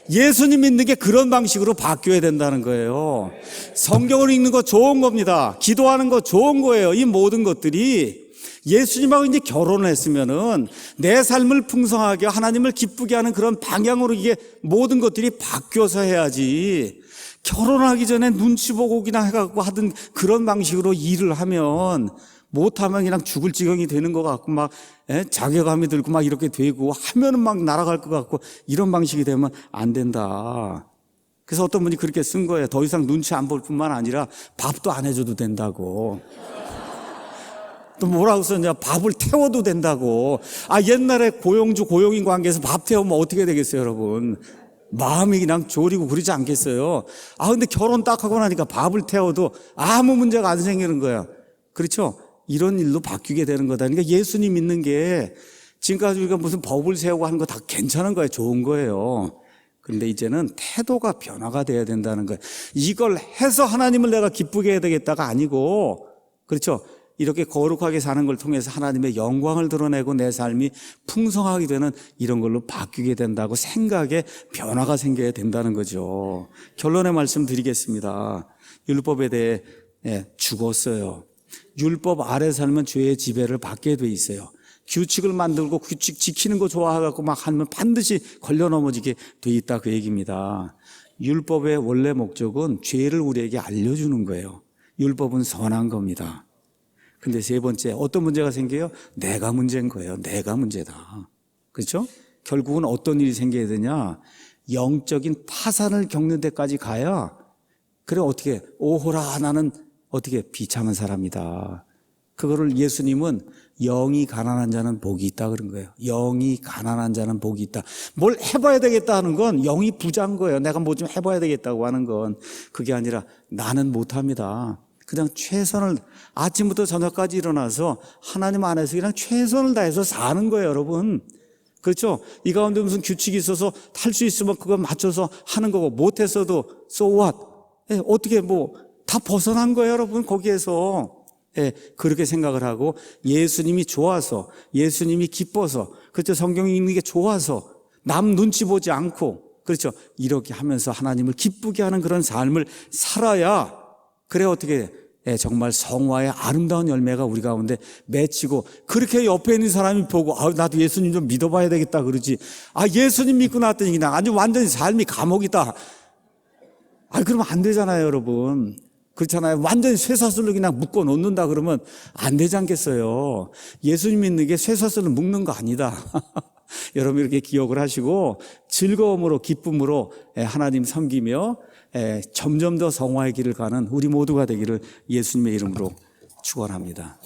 예수님 믿는 게 그런 방식으로 바뀌어야 된다는 거예요. 성경을 읽는 거 좋은 겁니다. 기도하는 거 좋은 거예요. 이 모든 것들이 예수님하고 이제 결혼을 했으면은 내 삶을 풍성하게 하나님을 기쁘게 하는 그런 방향으로 이게 모든 것들이 바뀌어서 해야지. 결혼하기 전에 눈치 보고 그냥 해갖고 하던 그런 방식으로 일을 하면 못하면 그냥 죽을 지경이 되는 것 같고 막 자괴감이 들고 막 이렇게 되고 하면은 막 날아갈 것 같고 이런 방식이 되면 안 된다. 그래서 어떤 분이 그렇게 쓴 거예요. 더 이상 눈치 안 볼 뿐만 아니라 밥도 안 해줘도 된다고. 또 뭐라고 썼냐? 밥을 태워도 된다고. 옛날에 고용주 고용인 관계에서 밥 태우면 어떻게 되겠어요, 여러분? 마음이 그냥 졸이고 그러지 않겠어요? 근데 결혼 딱 하고 나니까 밥을 태워도 아무 문제가 안 생기는 거야. 그렇죠? 이런 일로 바뀌게 되는 거다. 그러니까 예수님 믿는 게 지금까지 우리가 무슨 법을 세우고 하는 거 다 괜찮은 거예요. 좋은 거예요. 그런데 이제는 태도가 변화가 돼야 된다는 거예요. 이걸 해서 하나님을 내가 기쁘게 해야 되겠다가 아니고, 그렇죠? 이렇게 거룩하게 사는 걸 통해서 하나님의 영광을 드러내고 내 삶이 풍성하게 되는 이런 걸로 바뀌게 된다고 생각에 변화가 생겨야 된다는 거죠. 결론의 말씀 드리겠습니다. 율법에 대해 죽었어요. 율법 아래 살면 죄의 지배를 받게 돼 있어요. 규칙을 만들고 규칙 지키는 거 좋아해갖고 막 하면 반드시 걸려 넘어지게 돼 있다 그 얘기입니다. 율법의 원래 목적은 죄를 우리에게 알려주는 거예요. 율법은 선한 겁니다. 근데 세 번째 어떤 문제가 생겨요? 내가 문제인 거예요. 내가 문제다. 그렇죠? 결국은 어떤 일이 생겨야 되냐? 영적인 파산을 겪는 데까지 가야 그래 어떻게 오호라 나는 어떻게 비참한 사람이다. 그거를 예수님은 영이 가난한 자는 복이 있다 그런 거예요. 영이 가난한 자는 복이 있다. 뭘 해봐야 되겠다 하는 건 영이 부자인 거예요. 내가 뭐 좀 해봐야 되겠다고 하는 건 그게 아니라 나는 못합니다. 그냥 최선을 아침부터 저녁까지 일어나서 하나님 안에서 그냥 최선을 다해서 사는 거예요, 여러분. 그렇죠? 이 가운데 무슨 규칙이 있어서 탈 수 있으면 그거 맞춰서 하는 거고 못했어도 so what? 어떻게 다 벗어난 거예요, 여러분. 거기에서. 그렇게 생각을 하고 예수님이 좋아서 예수님이 기뻐서 그렇죠. 성경이 읽는 게 좋아서 남 눈치 보지 않고 그렇죠. 이렇게 하면서 하나님을 기쁘게 하는 그런 삶을 살아야 그래 어떻게 정말 성화의 아름다운 열매가 우리 가운데 맺히고 그렇게 옆에 있는 사람이 보고 나도 예수님 좀 믿어봐야 되겠다 그러지. 예수님 믿고 나왔더니 그냥 아주 완전히 삶이 감옥이다. 그러면 안 되잖아요, 여러분. 그렇잖아요. 완전히 쇠사슬로 그냥 묶어 놓는다 그러면 안 되지 않겠어요. 예수님 믿는 게 쇠사슬로 묶는 거 아니다. 여러분 이렇게 기억을 하시고 즐거움으로 기쁨으로 하나님 섬기며 점점 더 성화의 길을 가는 우리 모두가 되기를 예수님의 이름으로 축원합니다.